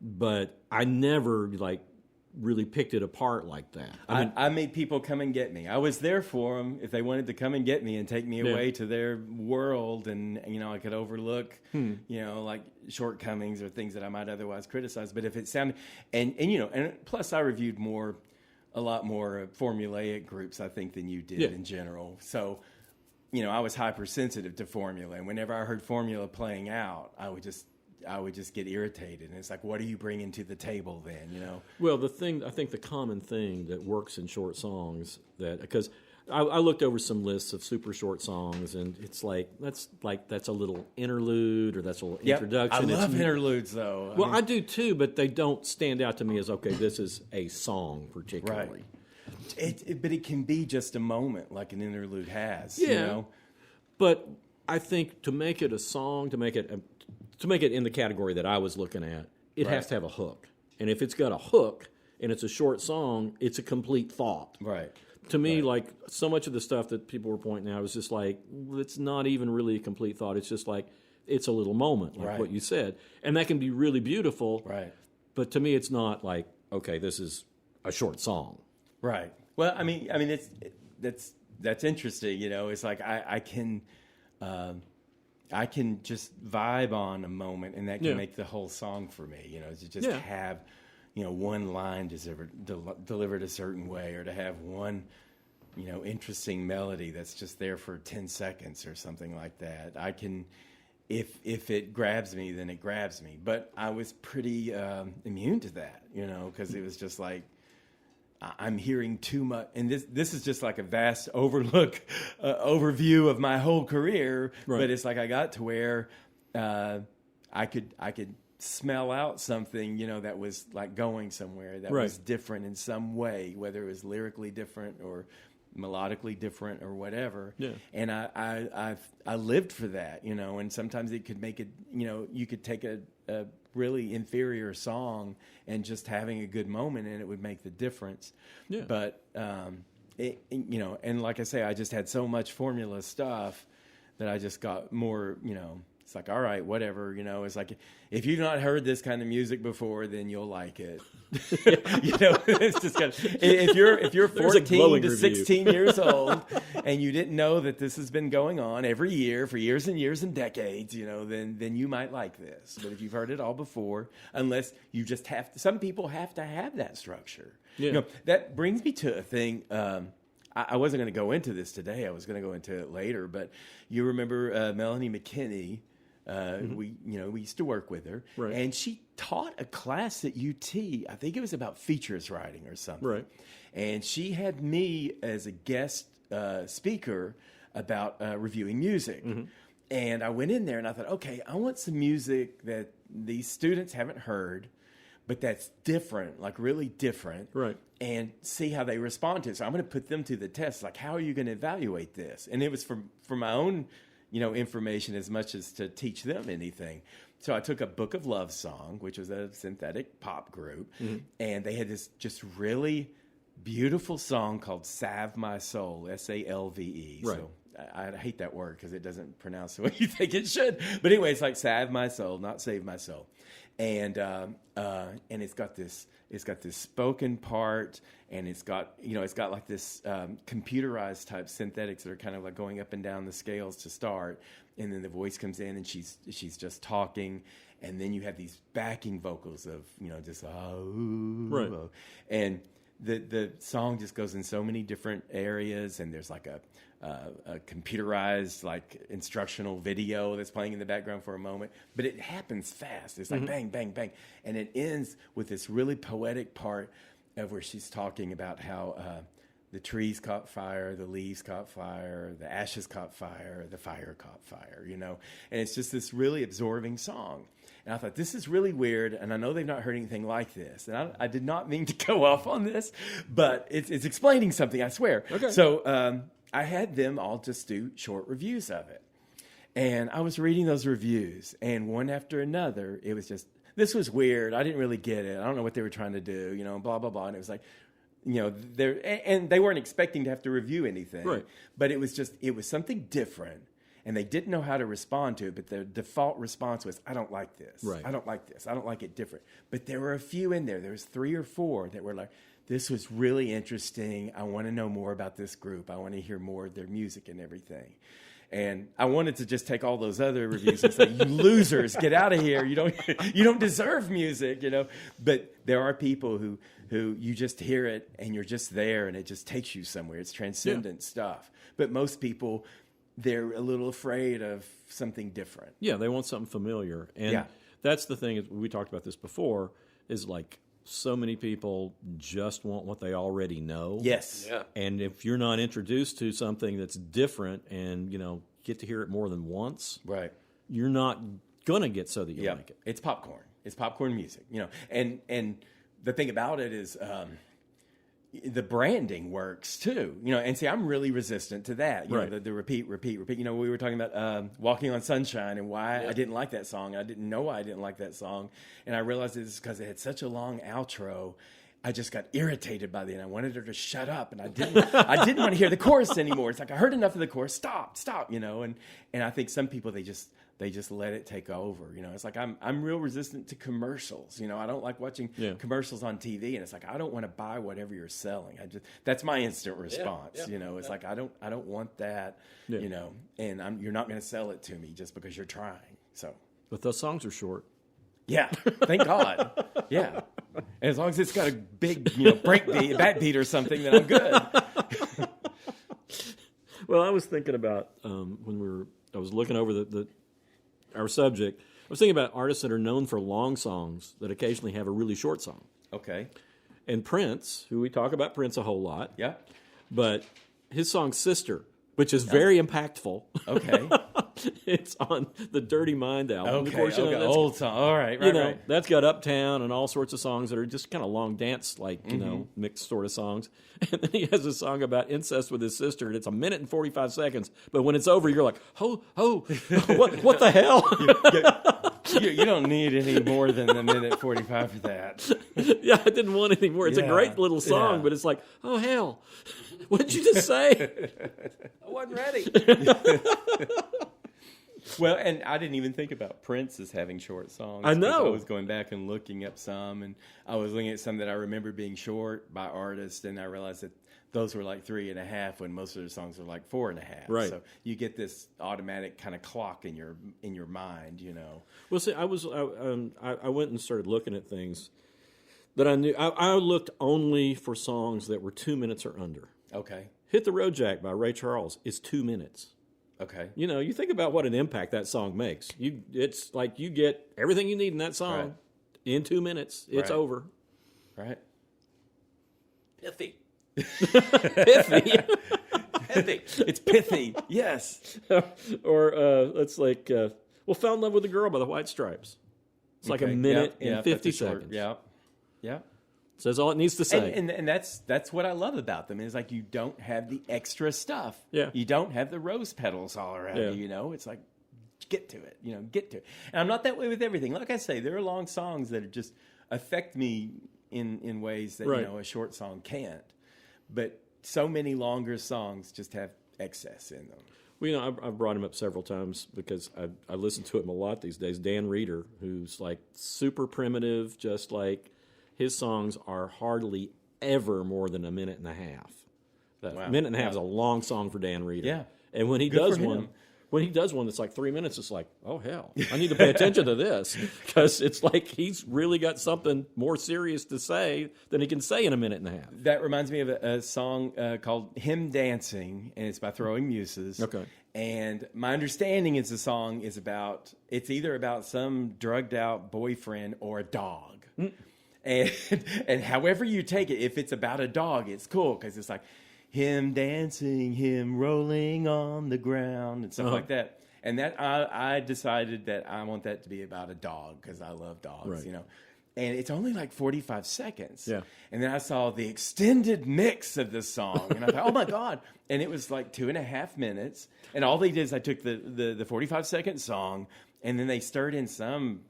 But I never, really picked it apart like that. I made people come and get me. I was there for them if they wanted to come and get me and take me away to their world, and I could overlook like shortcomings or things that I might otherwise criticize. But if it sounded, and plus I reviewed a lot more formulaic groups, I think, than you did in general. So I was hypersensitive to formula, and whenever I heard formula playing out, I would just get irritated. And it's like, what are you bringing to the table then, Well, I think the common thing that works in short songs, because I looked over some lists of super short songs, and it's that's a little interlude, or that's a little introduction. I love interludes, though. Well, I do too, but they don't stand out to me as, okay, this is a song particularly. Right. But it can be just a moment, like an interlude has, But I think to make it a song, to make it in the category that I was looking at, it has to have a hook. And if it's got a hook and it's a short song, it's a complete thought. Right. To me, so much of the stuff that people were pointing out was just it's not even really a complete thought. It's just it's a little moment, what you said. And that can be really beautiful. Right. But to me, it's not okay, this is a short song. Right. Well, I mean, that's interesting. It's like I can just vibe on a moment, and that can make the whole song for me. To just have, one line delivered a certain way, or to have one, interesting melody that's just there for 10 seconds or something like that. I can, if it grabs me, then it grabs me. But I was pretty immune to that, because it was just like, I'm hearing too much, and this is just like a vast overview of my whole career. Right. But it's like I got to where I could smell out something, that was like going somewhere that was different in some way, whether it was lyrically different or melodically different or whatever. Yeah. And I lived for that, and sometimes it could make it, you could take a really inferior song and just having a good moment, and it would make the difference. Yeah. But and like I say, I just had so much formula stuff that I just got more, It's like, all right, whatever, it's like, if you've not heard this kind of music before, then you'll like it. It's just kind of, if you're 14 to 16 years old and you didn't know that this has been going on every year for years and years and decades, then you might like this. But if you've heard it all before, unless you just have to, some people have to have that structure. Yeah. That brings me to a thing. I wasn't going to go into this today. I was going to go into it later. But you remember Melanie McKinney? We used to work with her, right. And she taught a class at UT. I think it was about features writing or something. Right. And she had me as a guest speaker about reviewing music. Mm-hmm. And I went in there and I thought, okay, I want some music that these students haven't heard, but that's different, like really different. Right. And see how they respond to it. So I'm going to put them to the test. Like, how are you going to evaluate this? And it was for my own information as much as to teach them anything. So I took a Book of Love song, which was a synthetic pop group, mm-hmm. and they had this just really beautiful song called Salve My Soul, S-A-L-V-E. Right. So I hate that word because it doesn't pronounce the way you think it should. But anyway, it's like Salve My Soul, not Save My Soul. And it's got this spoken part, and it's got like this computerized type synthetics that are kind of like going up and down the scales to start, and then the voice comes in and she's just talking, and then you have these backing vocals of just right. And the song just goes in so many different areas, and there's like a computerized like instructional video that's playing in the background for a moment, but it happens fast. It's like mm-hmm. bang, bang, bang, and it ends with this really poetic part of where she's talking about how the trees caught fire, the leaves caught fire, the ashes caught fire, the fire caught fire, and it's just this really absorbing song. And I thought, this is really weird, and I know they've not heard anything like this. And I did not mean to go off on this, but it's explaining something, I swear. Okay. So I had them all just do short reviews of it. And I was reading those reviews, and one after another, it was just, this was weird. I didn't really get it. I don't know what they were trying to do, blah, blah, blah. And it was like, and they weren't expecting to have to review anything. Right. But it was something different. And they didn't know how to respond to it, but their default response was, I don't like this. Right. I don't like this. I don't like it different. But there were a few in there. There was 3 or 4 that were like, this was really interesting. I want to know more about this group. I want to hear more of their music and everything. And I wanted to just take all those other reviews and say, you losers, get out of here. You don't deserve music, But there are people who you just hear it and you're just there and it just takes you somewhere. It's transcendent stuff. But most people, they're a little afraid of something different. Yeah, they want something familiar. And that's the thing, we talked about this before, is like so many people just want what they already know. Yes. Yeah. And if you're not introduced to something that's different and, get to hear it more than once, right, you're not going to get so that you like it. It's popcorn. It's popcorn music, And the thing about it is the branding works too, and see, I'm really resistant to that, right. The repeat. We were talking about Walking on Sunshine and why I didn't like that song. I didn't know why I didn't like that song. And I realized it's because it had such a long outro. I just got irritated by the end. I wanted her to shut up, and I didn't want to hear the chorus anymore. It's like, I heard enough of the chorus. Stop, and I think some people, they just let it take over. It's like I'm real resistant to commercials. I don't like watching commercials on TV, and it's like, I don't want to buy whatever you're selling. That's my instant response. It's like I don't want that. And you're not going to sell it to me just because you're trying. So, but those songs are short. Yeah, thank God. Yeah, and as long as it's got a big backbeat or something, then I'm good. Well, I was thinking about when I was looking over our subject, I was thinking about artists that are known for long songs that occasionally have a really short song. Okay. And Prince, who we talk about Prince a whole lot. Yeah. But his song Sister, which is very impactful. Okay. It's on the Dirty Mind album. Okay, of course, old song. All right, right. That's got Uptown and all sorts of songs that are just kind of long dance, mixed sort of songs. And then he has a song about incest with his sister, and it's 1 minute and 45 seconds. But when it's over, you're like, what the hell? You don't need any more than 1 minute 45 for that. Yeah, I didn't want any more. It's a great little song, but it's like, oh, hell. What did you just say? I wasn't ready. Well, and I didn't even think about Prince as having short songs. I know. I was going back and looking up some, and I was looking at some that I remember being short by artists, and I realized that those were like 3.5 when most of their songs were like 4.5. Right. So you get this automatic kind of clock in your mind, you know. Well, see, I went and started looking at things that I knew. I looked only for songs that were 2 minutes or under. Okay. Hit the Road Jack by Ray Charles is 2 minutes. Okay. You know, you think about what an impact that song makes. It's like you get everything you need in that song in 2 minutes. It's over. Right. Pithy. Pithy. Pithy. It's pithy. Yes. Or it's like, Fell in Love with a Girl by the White Stripes. It's like a minute and 50 seconds. Yeah. Yeah. Says all it needs to say. And that's what I love about them. Is like you don't have the extra stuff. Yeah. You don't have the rose petals all around you, you know. It's like, get to it. You know, get to it. And I'm not that way with everything. Like I say, there are long songs that just affect me in ways that, you know, a short song can't. But so many longer songs just have excess in them. Well, you know, I've brought him up several times because I listen to him a lot these days. Dan Reeder, who's like super primitive, just like his songs are hardly ever more than a minute and a half. A minute and a half is a long song for Dan Reeder. Yeah. And when he does one that's like 3 minutes, it's like, oh, hell, I need to pay attention to this because it's like he's really got something more serious to say than he can say in a minute and a half. That reminds me of a song called Hymn Dancing, and it's by Throwing Muses. Okay. And my understanding is the song is it's either about some drugged out boyfriend or a dog. And however you take it, if it's about a dog, it's cool because it's like him dancing, him rolling on the ground and stuff like that. And that I decided that I want that to be about a dog because I love dogs, you know. And it's only like 45 seconds. Yeah. And then I saw the extended mix of the song, and I thought, oh my God! And it was like 2.5 minutes. And all they did is I took the 45-second song, and then they stirred in some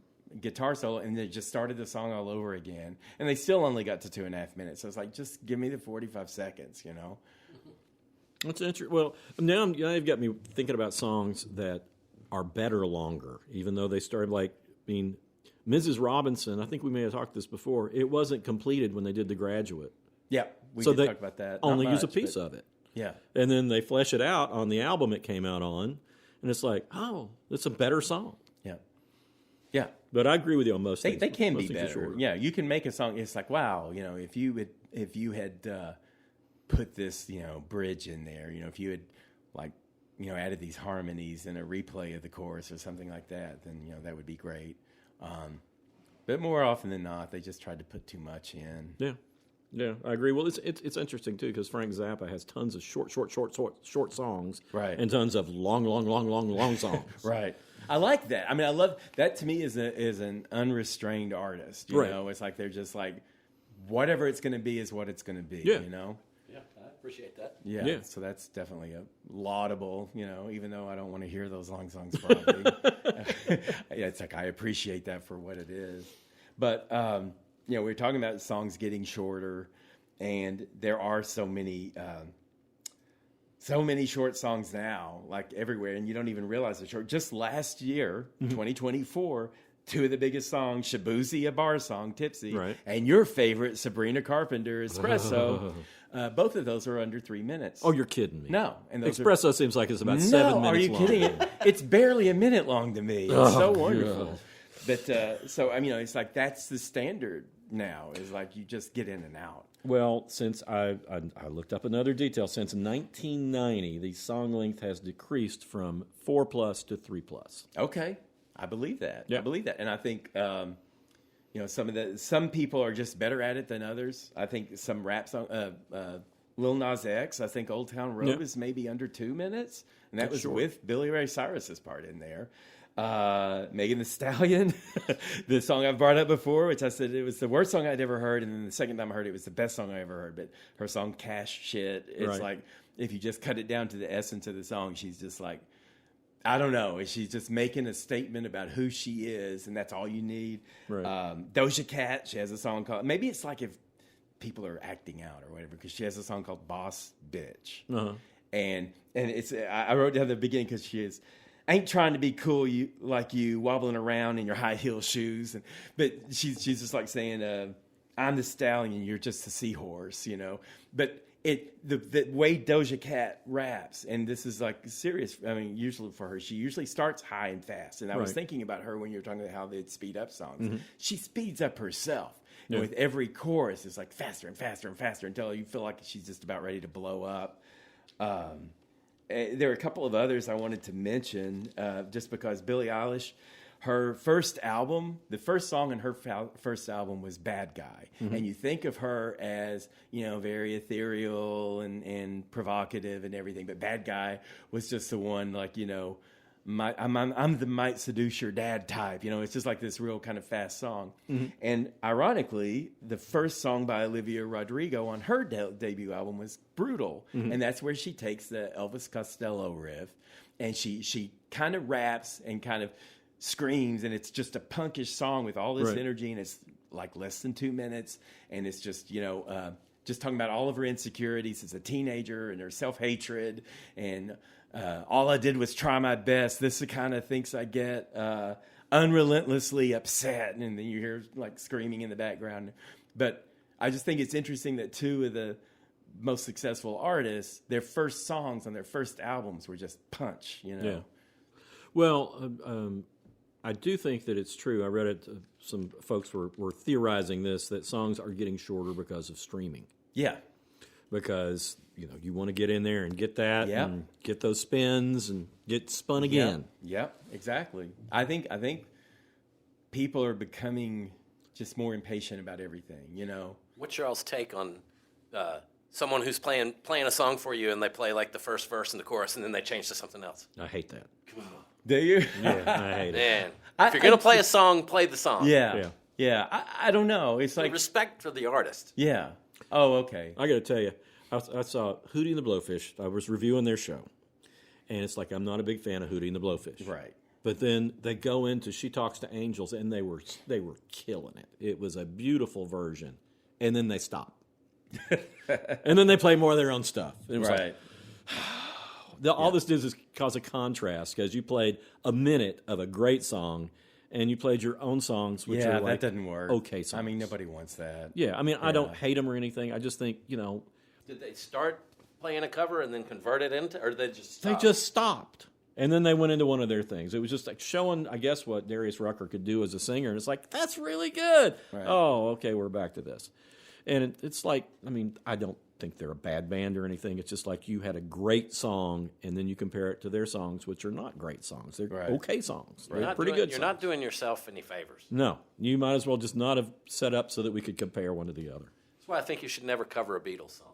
guitar solo, and they just started the song all over again. And they still only got to 2.5 minutes. So it's like, just give me the 45 seconds, you know? That's interesting. Well, now you've got me thinking about songs that are better longer, even though they started Mrs. Robinson, I think we may have talked this before, it wasn't completed when they did The Graduate. Yeah, we did talk about that. Only use a piece of it. Yeah. And then they flesh it out on the album it came out on, and it's like, oh, it's a better song. Yeah. Yeah. But I agree with you on most things. They can be better. Yeah, you can make a song. It's like, wow, you know, if you had put this, you know, bridge in there, you know, if you had like, you know, added these harmonies and a replay of the chorus or something like that, then, you know, that would be great. But more often than not, they just tried to put too much in. Yeah, I agree. Well, it's interesting too because Frank Zappa has tons of short songs, right, and tons of long songs, right. I like that. I mean, I love that. To me, is an unrestrained artist. You know, it's like they're just like whatever it's going to be is what it's going to be. Yeah. You know. Yeah, I appreciate that. Yeah. So that's definitely a laudable. You know, even though I don't want to hear those long songs, probably. It's like I appreciate that for what it is. But you know, we're talking about songs getting shorter, and there are so many short songs now, like everywhere, and you don't even realize they're short. Just last year, 2024, two of the biggest songs, Shabuzi, a bar song, Tipsy, and your favorite, Sabrina Carpenter, Espresso, both of those are under 3 minutes. Oh, you're kidding me. No. And those Espresso seems like it's about 7 minutes long. No, are you kidding? It's barely a minute long to me. It's so wonderful. God. But, so, I mean, it's like that's the standard now, is like you just get in and out. Well, since I looked up another detail, since 1990, the song length has decreased from 4+ to 3+. Okay, I believe that. Yeah. I believe that, and I think you know some people are just better at it than others. I think some rap song, Lil Nas X, I think Old Town Road is maybe under 2 minutes, and that was with Billy Ray Cyrus's part in there. Megan Thee Stallion, the song I've brought up before, which I said it was the worst song I'd ever heard, and then the second time I heard it, it was the best song I ever heard. But her song Cash Shit, it's like if you just cut it down to the essence of the song, she's just like, I don't know, she's just making a statement about who she is, and that's all you need. Doja Cat, she has a song called, maybe it's like if people are acting out or whatever, because she has a song called Boss Bitch. And it's, I wrote down the beginning because she is, ain't trying to be cool like you wobbling around in your high heel shoes. But she's just like saying, I'm the stallion, you're just a seahorse, you know. But the way Doja Cat raps, and this is like serious, I mean, usually for her, she usually starts high and fast. And I was thinking about her when you were talking about how they'd speed up songs. Mm-hmm. She speeds up herself. Yeah. And with every chorus, it's like faster and faster and faster until you feel like she's just about ready to blow up. There are a couple of others I wanted to mention, just because Billie Eilish, her first album, the first song in her first album was Bad Guy. Mm-hmm. And you think of her as, you know, very ethereal and provocative and everything. But Bad Guy was just the one, like, you know, I'm the might seduce your dad type. You know, it's just like this real kind of fast song. Mm-hmm. And ironically, the first song by Olivia Rodrigo on her debut album was Brutal. Mm-hmm. And that's where she takes the Elvis Costello riff. And she kind of raps and kind of screams, and it's just a punkish song with all this energy, and it's like less than 2 minutes, and it's just, you know, just talking about all of her insecurities as a teenager and her self-hatred, and all I did was try my best. This is the kind of things I get, unrelentlessly upset, and then you hear like screaming in the background. But I just think it's interesting that two of the most successful artists, their first songs on their first albums were just punch, you know. Yeah. Well, I do think that it's true. I read it. Some folks were theorizing this, that songs are getting shorter because of streaming. Yeah. Because, you know, you want to get in there and get that and get those spins and get spun again. Yep, exactly. I think people are becoming just more impatient about everything, you know. What's your all's take on someone who's playing a song for you and they play like the first verse and the chorus and then they change to something else? I hate that. Do you? Yeah, I hate it. Man, if you're going to play a song, play the song. Yeah. I don't know. It's like respect for the artist. Yeah. Oh, okay. I got to tell you, I saw Hootie and the Blowfish. I was reviewing their show, and it's like I'm not a big fan of Hootie and the Blowfish. Right. But then they go into She Talks to Angels, and they were killing it. It was a beautiful version, and then they stop, and then they play more of their own stuff. It was right. All this does is cause a contrast, because you played a minute of a great song, and you played your own songs, which are like, that doesn't work. Okay songs. I mean, nobody wants that. Yeah, I mean, I don't hate them or anything. I just think, you know. Did they start playing a cover and then convert it into, or did they just stop? They just stopped. And then they went into one of their things. It was just like showing, I guess, what Darius Rucker could do as a singer. And it's like, that's really good. Right. Oh, okay, we're back to this. And it's like, I mean, I don't think they're a bad band or anything. It's just like you had a great song, and then you compare it to their songs, which are not great songs. They're okay songs. They're pretty good songs. You're not doing yourself any favors. No. You might as well just not have set up so that we could compare one to the other. That's why I think you should never cover a Beatles song.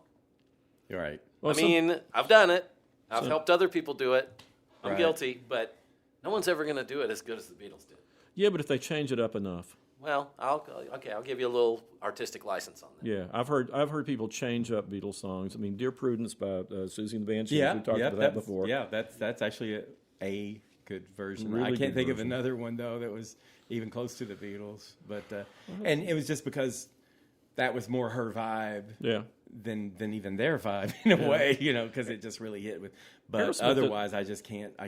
You're right. Well, I mean, I've done it. I've helped other people do it. I'm guilty, but no one's ever going to do it as good as the Beatles did. Yeah, but if they change it up enough. Well, I'll give you a little artistic license on that. Yeah, I've heard people change up Beatles songs. I mean, Dear Prudence by Susie and the Banshees. We talked about that before. Yeah, that's actually a good version. Really I can't think of another one though that was even close to the Beatles. But and it was just because that was more her vibe. Yeah. Than even their vibe in a way, you know, because it just really hit with. But otherwise, I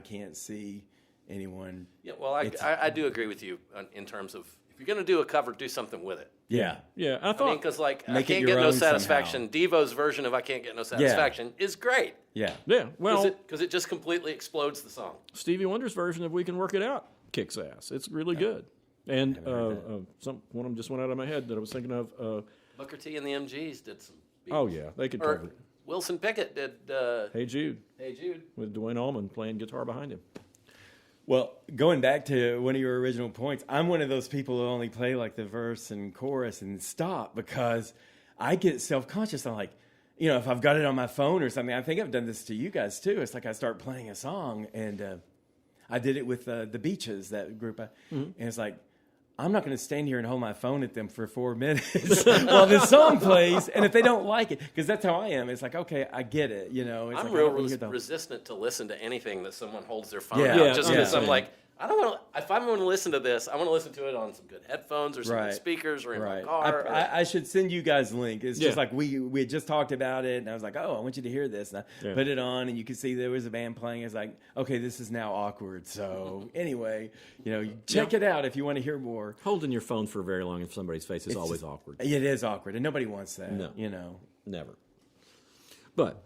can't see anyone. Yeah, well, I do agree with you in terms of, if you're going to do a cover, do something with it. Yeah. I thought, because like I Can't Get No Satisfaction, Devo's version of I Can't Get No Satisfaction is great. Yeah. Well, because it just completely explodes the song. Stevie Wonder's version of We Can Work It Out kicks ass. It's really good. And one of them just went out of my head that I was thinking of. Booker T and the MGs did some. Beatles. Oh yeah, they could cover it. Wilson Pickett did. Hey Jude. Hey Jude. With Duane Allman playing guitar behind him. Well, going back to one of your original points, I'm one of those people who only play like the verse and chorus and stop, because I get self-conscious. I'm like, you know, if I've got it on my phone or something, I think I've done this to you guys too. It's like I start playing a song, and I did it with the Beaches, that group. And it's like, I'm not going to stand here and hold my phone at them for 4 minutes while this song plays. And if they don't like it, because that's how I am, it's like, okay, I get it. You know, it's I'm like, real resistant to listen to anything that someone holds their phone out. Just because I'm like, I don't know if I'm going to listen to this. I want to listen to it on some good headphones or some good speakers or in my car. I should send you guys a link. It's just like we had just talked about it, and I was like, oh, I want you to hear this. And I put it on, and you could see there was a band playing. It's like, okay, this is now awkward. So anyway, check it out if you want to hear more. Holding your phone for very long in somebody's face is always awkward. It is awkward, and nobody wants that. No, never. But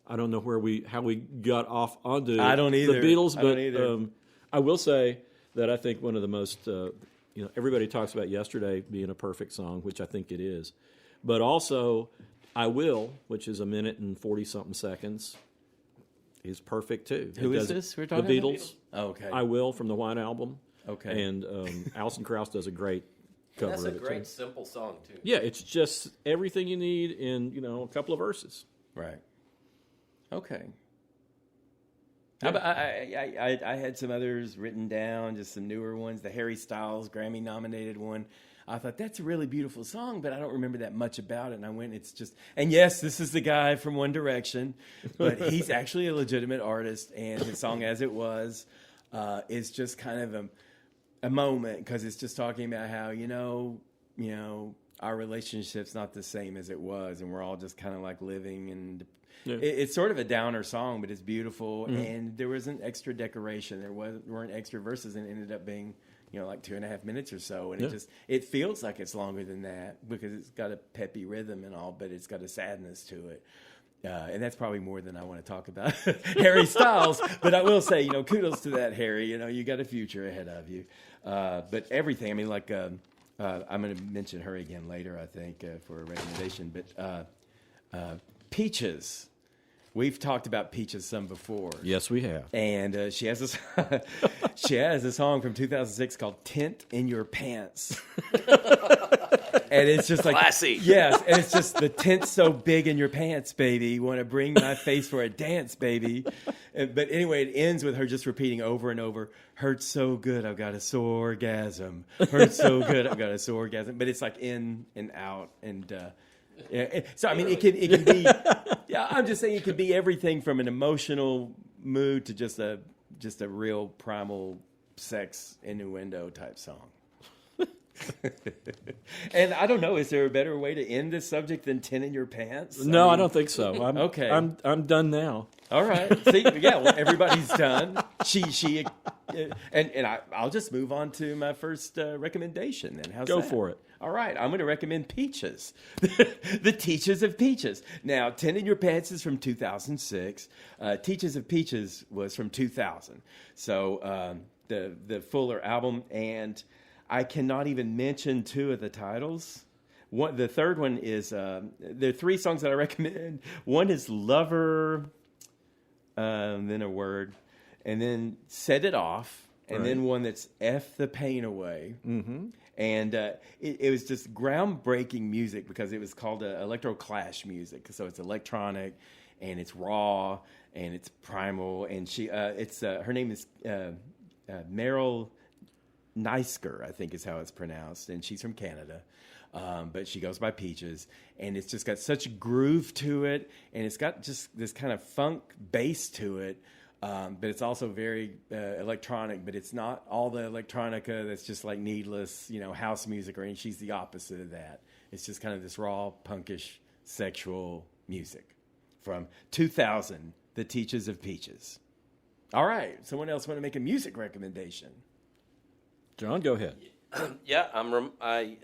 I don't know how we got off onto I don't either. The Beatles, but I don't either. I will say that I think one of the most, everybody talks about Yesterday being a perfect song, which I think it is. But also, I Will, which is 1 minute and 40-something seconds, is perfect too. Who is this we're talking about? The Beatles? Beatles. Oh, okay. I Will from the White Album. Okay. And Alison Krauss does a great cover of it. That's a great, simple song too. Yeah, it's just everything you need in, a couple of verses. Right. Okay. Yeah. I had some others written down, just some newer ones. The Harry Styles Grammy-nominated one. I thought, that's a really beautiful song, but I don't remember that much about it. And I went, and yes, this is the guy from One Direction, but he's actually a legitimate artist, and his song As It Was is just kind of a moment, because it's just talking about how, our relationship's not the same as it was, and we're all just kind of like living, and it's sort of a downer song, but it's beautiful. And there wasn't extra decoration, there weren't extra verses, and it ended up being like 2.5 minutes or so, and it feels like it's longer than that because it's got a peppy rhythm and all, but it's got a sadness to it. And that's probably more than I want to talk about Harry Styles, but I will say, kudos to that, Harry. You got a future ahead of you. But everything, I mean, like, I'm going to mention her again later, I think, for a recommendation. But Peaches, we've talked about Peaches some before. Yes, we have. And she has a song from 2006 called "Tent in Your Pants." And it's just like classy. Yes, and it's just the tent's so big in your pants, baby. You want to bring my face for a dance, baby. But anyway, it ends with her just repeating over and over, "Hurts so good, I've got a sore orgasm. Hurts so good, I've got a sore orgasm." But it's like in and out, and so I mean, it can be. Yeah, I'm just saying it could be everything from an emotional mood to just a real primal sex innuendo type song. And I don't know, is there a better way to end this subject than "Tent in Your Pants"? No, I don't think so. Okay. I'm done now. All right. See, yeah, well, everybody's done. She and I'll just move on to my first recommendation then. How's Go that? for it. All right, I'm going to recommend Peaches, the Teachers of Peaches. Now, "Tent in Your Pants" is from 2006. Teachers of Peaches was from 2000. So the fuller album, and I cannot even mention two of the titles. The third one is, there are 3 songs that I recommend. One is "Lover," then a word, and then "Set It Off," and then one that's "F the Pain Away." Mm-hmm. And it was just groundbreaking music because it was called electro-clash music. So it's electronic, and it's raw, and it's primal. And her name is Meryl Neisker, I think is how it's pronounced, and she's from Canada. But she goes by Peaches, and it's just got such a groove to it, and it's got just this kind of funk bass to it. But it's also very electronic, but it's not all the electronica that's just like needless, house music or anything. She's the opposite of that. It's just kind of this raw, punkish, sexual music from 2000, the Teachers of Peaches. All right, someone else want to make a music recommendation? John, go ahead. Yeah, I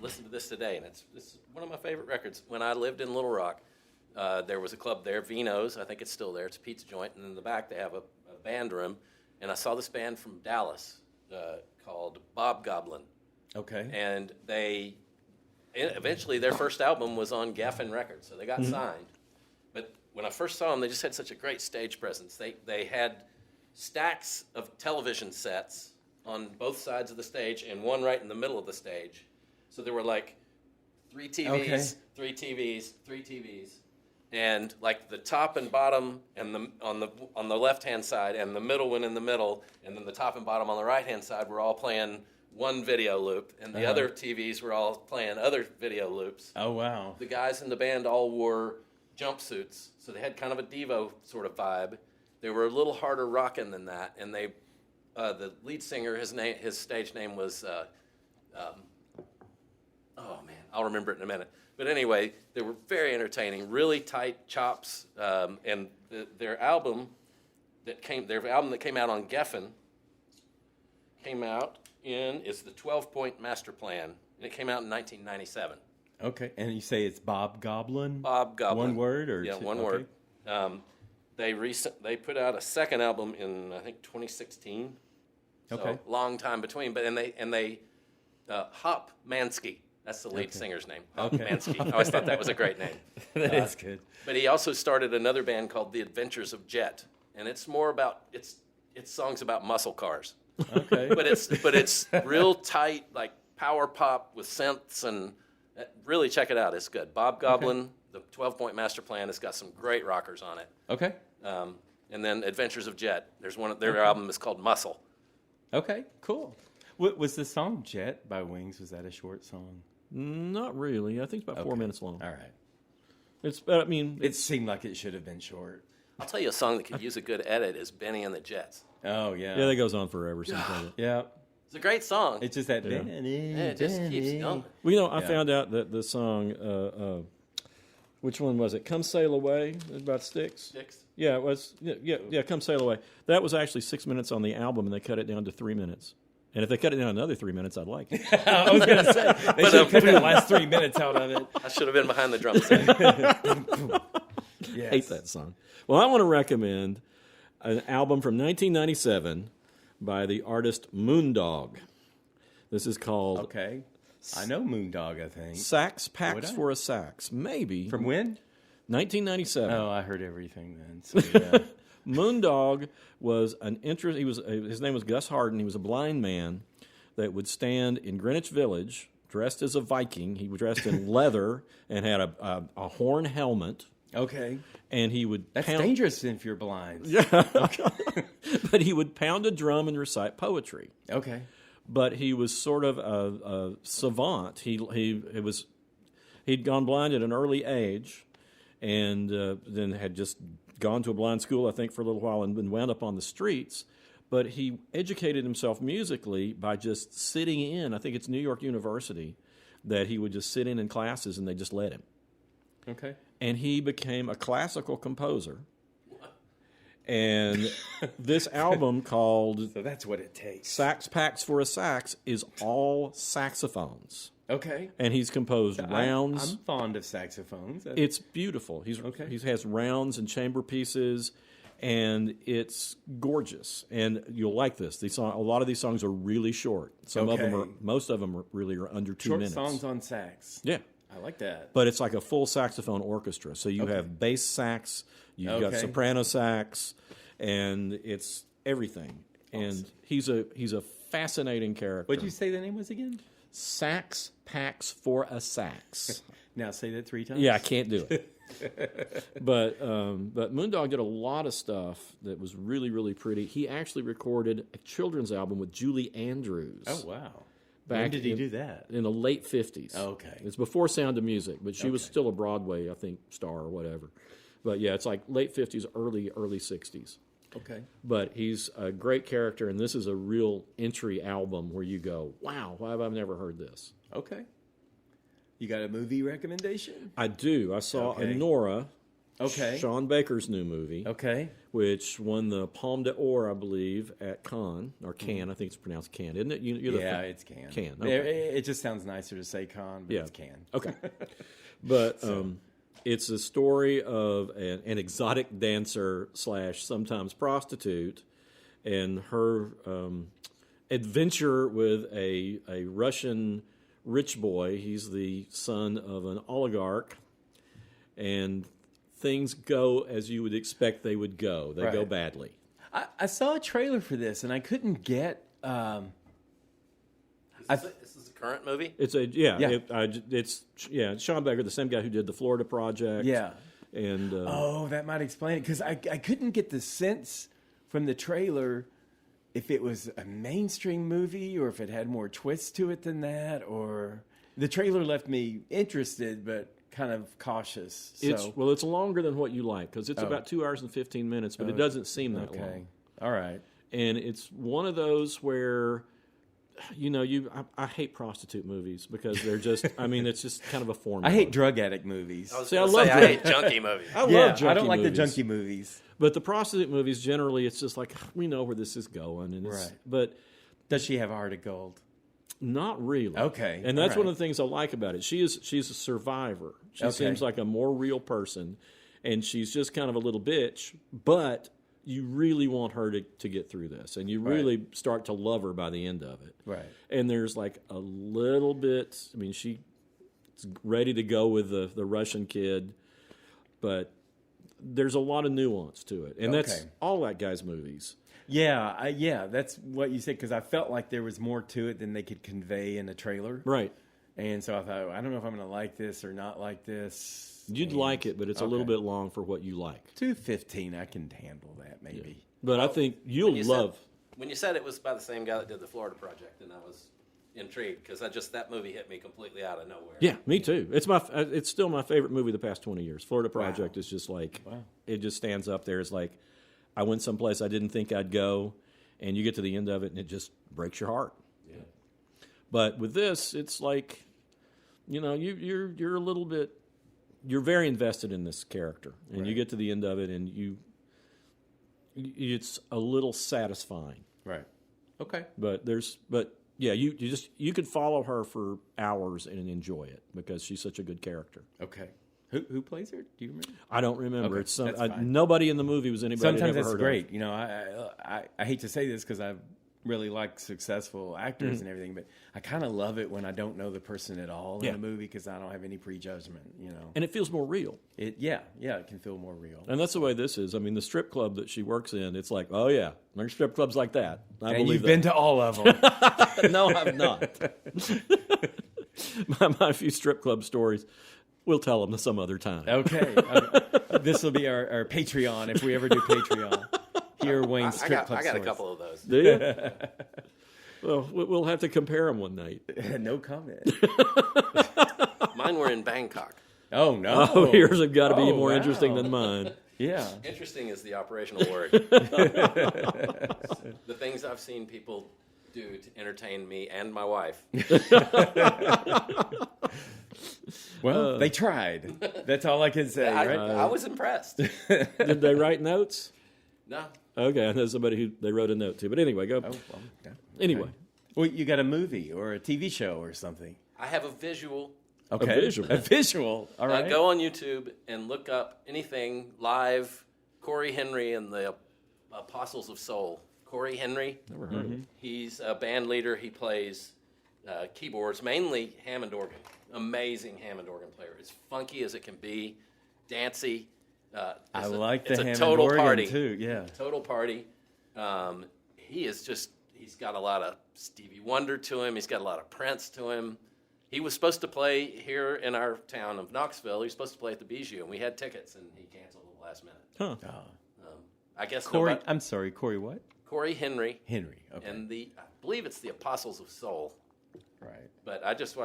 listened to this today, and it's one of my favorite records. When I lived in Little Rock, there was a club there, Vino's. I think it's still there. It's a pizza joint, and in the back they have a band room. And I saw this band from Dallas called Bob Goblin. Okay. And eventually their first album was on Geffen Records, so they got signed. But when I first saw them, they just had such a great stage presence. They had stacks of television sets on both sides of the stage and one right in the middle of the stage. So there were like 3 TVs, 3 TVs, 3 TVs. And like the top and bottom and on the left-hand side and the middle one in the middle, and then the top and bottom on the right-hand side were all playing one video loop, and the other TVs were all playing other video loops. Oh, wow. The guys in the band all wore jumpsuits, so they had kind of a Devo sort of vibe. they were a little harder rocking than that, and they the lead singer, his stage name was oh man, I'll remember it in a minute. But anyway, they were very entertaining, really tight chops, and their album that came out on Geffen is the 12-Point Master Plan, and it came out in 1997. Okay, and you say it's Bob Goblin? Bob Goblin. One word or yeah, two? one word. They put out a second album in I think 2016. So Okay. long time between, but and they Hop Mansky. That's the lead singer's name. Hop Mansky. I always thought that was a great name. That is good. But he also started another band called The Adventures of Jet, and it's more about it's songs about muscle cars. Okay. But it's real tight, like power pop with synths, and really check it out. It's good. Bob Goblin, the 12-Point Master Plan, has got some great rockers on it. Okay. And then Adventures of Jet. There's their album is called Muscle. Okay, cool. What was the song Jet by Wings? Was that a short song? Not really. I think it's about 4 minutes long. All right. It seemed like it should have been short. I'll tell you a song that could use a good edit is Benny and the Jets. Oh, yeah. Yeah, that goes on forever sometimes. Yeah. It's a great song. It's just that Yeah, it just keeps going. Well, I found out that the song, which one was it? Come Sail Away, about Styx? Sticks. Yeah, it was. Yeah, Come Sail Away. That was actually 6 minutes on the album, and they cut it down to 3 minutes. And if they cut it down another 3 minutes, I'd like it. I was going to say, they should have cut the last 3 minutes out of it. I should have been behind the drum set. Yes. Hate that song. Well, I want to recommend an album from 1997 by the artist Moondog. This is called Okay. I know Moondog, I think. Sax Packs for a Sax. Maybe. From when? 1997. Oh, I heard everything then. So, yeah. Moondog was his name was Gus Harden. He was a blind man that would stand in Greenwich Village dressed as a Viking. He was dressed in leather and had a horn helmet. Okay. And he would That's dangerous if you're blind. Yeah. But he would pound a drum and recite poetry. Okay. But he was sort of a savant. He'd gone blind at an early age, and then had just gone to a blind school, I think, for a little while, and been wound up on the streets. But he educated himself musically by just sitting in. I think it's New York University that he would just sit in classes, and they just let him. Okay. And he became a classical composer. And this album called So that's what it takes. Sax Packs for a Sax is all saxophones. Okay. And he's composed rounds. I'm fond of saxophones. It's beautiful. He has rounds and chamber pieces, and it's gorgeous. And you'll like this. A lot of these songs are really short. Most of them are really under 2 minutes. Short songs on sax. Yeah. I like that. But it's like a full saxophone orchestra. So you have bass sax, you've got soprano sax, and it's everything. Awesome. And he's a fascinating character. What'd you say the name was again? Sax Packs for a Sax. Now say that 3 times. Yeah, I can't do it. But Moondog did a lot of stuff that was really, really pretty. He actually recorded a children's album with Julie Andrews. Oh, wow. When did he do that? In the late 50s. Oh, okay. It's before Sound of Music, but she was still a Broadway, I think, star or whatever. But yeah, it's like late 50s, early 60s. Okay. But he's a great character, and this is a real entry album where you go, wow, why have I never heard this? Okay. You got a movie recommendation? I do. I saw Nora, Sean Baker's new movie, which won the Palme d'Or, I believe, at Cannes, or Cannes, I think it's pronounced Cannes, isn't it? It's Cannes. Cannes, okay. It just sounds nicer to say Cannes, but it's Cannes. Okay. But it's a story of an exotic dancer / sometimes prostitute and her adventure with a Russian rich boy. He's the son of an oligarch, and things go as you would expect they would go. They go badly. I saw a trailer for this, and I couldn't get... This is a current movie? It's Sean Baker, the same guy who did the Florida Project. Yeah. And that might explain it, because I couldn't get the sense from the trailer if it was a mainstream movie or if it had more twists to it than that, or the trailer left me interested, but kind of cautious. It's longer than what you like because it's about 2 hours and 15 minutes, but it doesn't seem that long. All right. And it's one of those where, I hate prostitute movies because they're just, it's just kind of a formula. I hate drug addict movies. I hate junkie movies. I love junkie I don't like movies. the junkie movies. But the prostitute movies, generally, it's just like, we know where this is going. And But does she have a heart of gold? Not really. Okay. And that's one of the things I like about it. She's a survivor. She seems like a more real person. And she's just kind of a little bitch, but you really want her to get through this, and you really start to love her by the end of it. Right. And there's like a little bit, she's ready to go with the Russian kid, but there's a lot of nuance to it. And that's all that guy's movies. Yeah, that's what you said, because I felt like there was more to it than they could convey in a trailer. Right. And so I thought, I don't know if I'm going to like this or not like this. You'd like it, but it's a little bit long for what you like. 2:15, I can handle that, maybe. Yeah. But I think you'll love. When you said it was by the same guy that did the Florida Project, and I was intrigued because that movie hit me completely out of nowhere. Yeah, me too. It's still my favorite movie of the past 20 years. Florida Project is just like, it just stands up there. It's like, I went someplace I didn't think I'd go, and you get to the end of it, and it just breaks your heart. Yeah. But with this, it's like, you're a little bit. You're very invested in this character, and you get to the end of it, and it's a little satisfying. Right. Okay. But you could follow her for hours and enjoy it because she's such a good character. Okay. Who plays her? Do you remember? I don't remember. Okay, It's nobody in the movie was anybody. Sometimes I'd ever that's heard great. Of. I hate to say this because I really like successful actors and everything, but I kind of love it when I don't know the person at all in a movie because I don't have any prejudgment, And it feels more real. It can feel more real. And that's the way this is. The strip club that she works in, it's like, oh yeah, there's strip clubs like that. And you've been to all of them. No, I've not. my few strip club stories, we'll tell them some other time. Okay. This will be our Patreon if we ever do Patreon. Here, Wayne's strip club I got stories. a couple of those. Do you? Well, we'll have to compare them one night. No comment. Mine were in Bangkok. Oh, no. Oh, yours have got to be more interesting than mine. Yeah. Interesting is the operational word. The things I've seen people do to entertain me and my wife. Well, they tried. That's all I can say, right? I was impressed. Did they write notes? No. Okay, I know somebody who they wrote a note to. But anyway, go. Oh, well, okay. Anyway. Well, you got a movie or a TV show or something. I have a visual. Okay. A visual. All right. Go on YouTube and look up anything live. Corey Henry and the Apostles of Soul. Corey Henry. Never heard of him. He's a band leader. He plays keyboards, mainly Hammond organ. Amazing Hammond organ player. As funky as it can be, dancey. I like the it's a Hammond total organ party too. Yeah. Total party. He's got a lot of Stevie Wonder to him. He's got a lot of Prince to him. He was supposed to play here in our town of Knoxville. He was supposed to play at the Bijou, and we had tickets, and he canceled at the last minute. Huh. I guess Corey. I'm sorry, Corey. What? Corey Henry. Henry. Okay. And I believe it's the Apostles of Soul. Right. But I just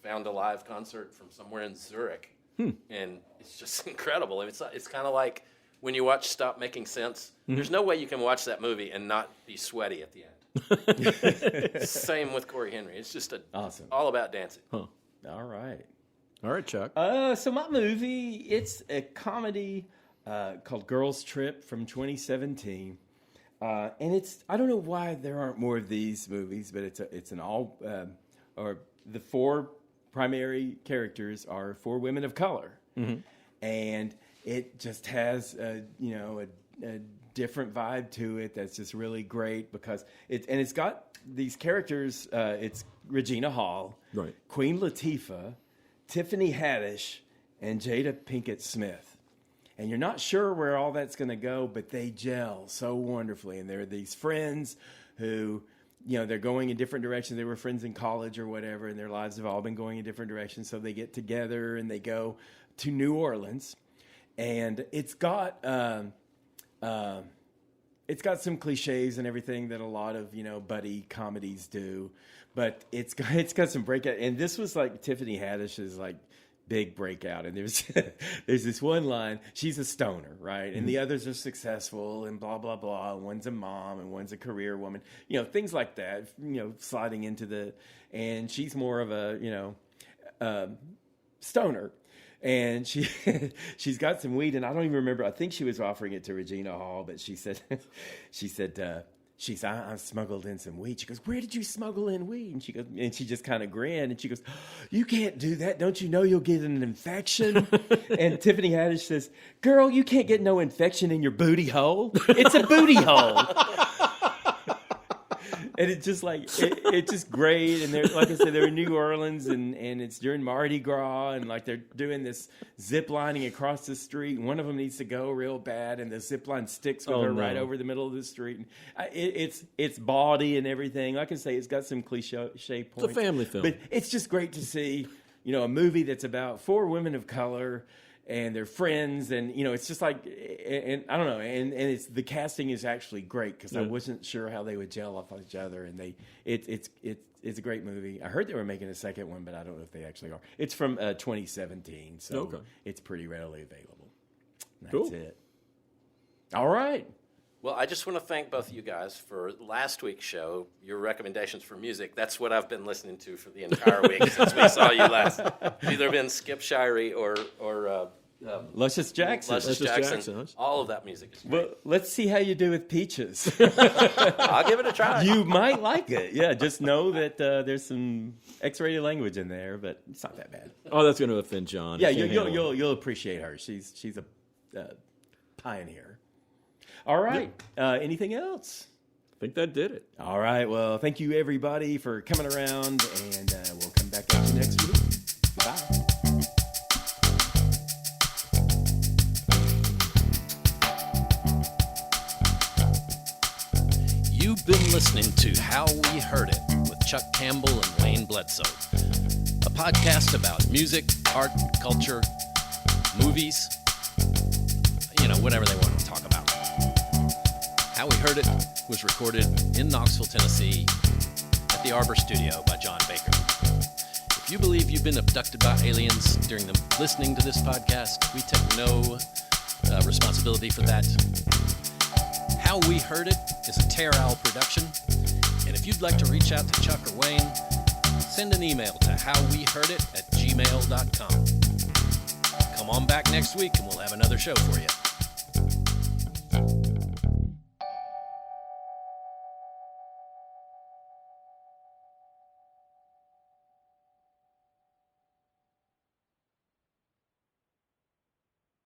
found a live concert from somewhere in Zurich, and it's just incredible. It's kind of like when you watch Stop Making Sense. There's no way you can watch that movie and not be sweaty at the end. Same with Corey Henry. It's just awesome. All about dancing. Huh. All right. All right, Chuck. So my movie, it's a comedy called Girls Trip from 2017. And I don't know why there aren't more of these movies, but it's an all, or the four primary characters are four women of color. Mm-hmm. And it just has, a different vibe to it that's just really great because it's got these characters. It's Regina Hall, right, Queen Latifah, Tiffany Haddish, and Jada Pinkett Smith. And you're not sure where all that's going to go, but they gel so wonderfully. And they're these friends who, they're going in different directions. They were friends in college or whatever, and their lives have all been going in different directions. So they get together and they go to New Orleans. And it's got some cliches and everything that a lot of, buddy comedies do. But it's got some breakout. And this was like Tiffany Haddish's big breakout. And there's this one line, she's a stoner, right? And the others are successful and blah, blah, blah. And one's a mom and one's a career woman, things like that, sliding into and she's more of a, stoner. And she's got some weed, and I don't even remember. I think she was offering it to Regina Hall, but she said, I smuggled in some weed. She goes, where did you smuggle in weed? And she just kind of grinned, and she goes, you can't do that. Don't you know you'll get an infection? And Tiffany Haddish says, girl, you can't get no infection in your booty hole. It's a booty hole. And it's just it's just great. And they're, like I said, they're in New Orleans and it's during Mardi Gras, and like they're doing this zip lining across the street. And one of them needs to go real bad, and the zip line sticks with her right over the middle of the street. And it's bawdy and everything. Like I say, it's got some cliche points. It's a family film. But it's just great to see, a movie that's about 4 women of color and they're friends, and it's just like, and I don't know, and it's the casting is actually great because I wasn't sure how they would gel off each other, and it's a great movie. I heard they were making a second one, but I don't know if they actually are. It's from 2017, so it's pretty readily available. That's it. All right. Well, I just want to thank both of you guys for last week's show. Your recommendations for music, that's what I've been listening to for the entire week since we saw you last. It's either been Skip Shirey or Luscious Jackson. Luscious Jackson. All of that music is great. Well, let's see how you do with Peaches. I'll give it a try. You might like it. Yeah, just know that there's some X-rated language in there, but it's not that bad. Oh, that's going to offend John. Yeah, you'll appreciate her. She's a pioneer. All right. Anything else? I think that did it. All right. Well, thank you, everybody, for coming around, and we'll come back at you next week. Bye. You've been listening to How We Heard It with Chuck Campbell and Wayne Bledsoe, a podcast about music, art, culture, movies, whatever they want to talk about. How We Heard It was recorded in Knoxville, Tennessee at the Arbor Studio by John Baker. If you believe you've been abducted by aliens during listening to this podcast, we take no responsibility for that. How We Heard It is a Tear Owl production, and if you'd like to reach out to Chuck or Wayne, send an email to howweheardit@gmail.com. Come on back next week and we'll have another show for you.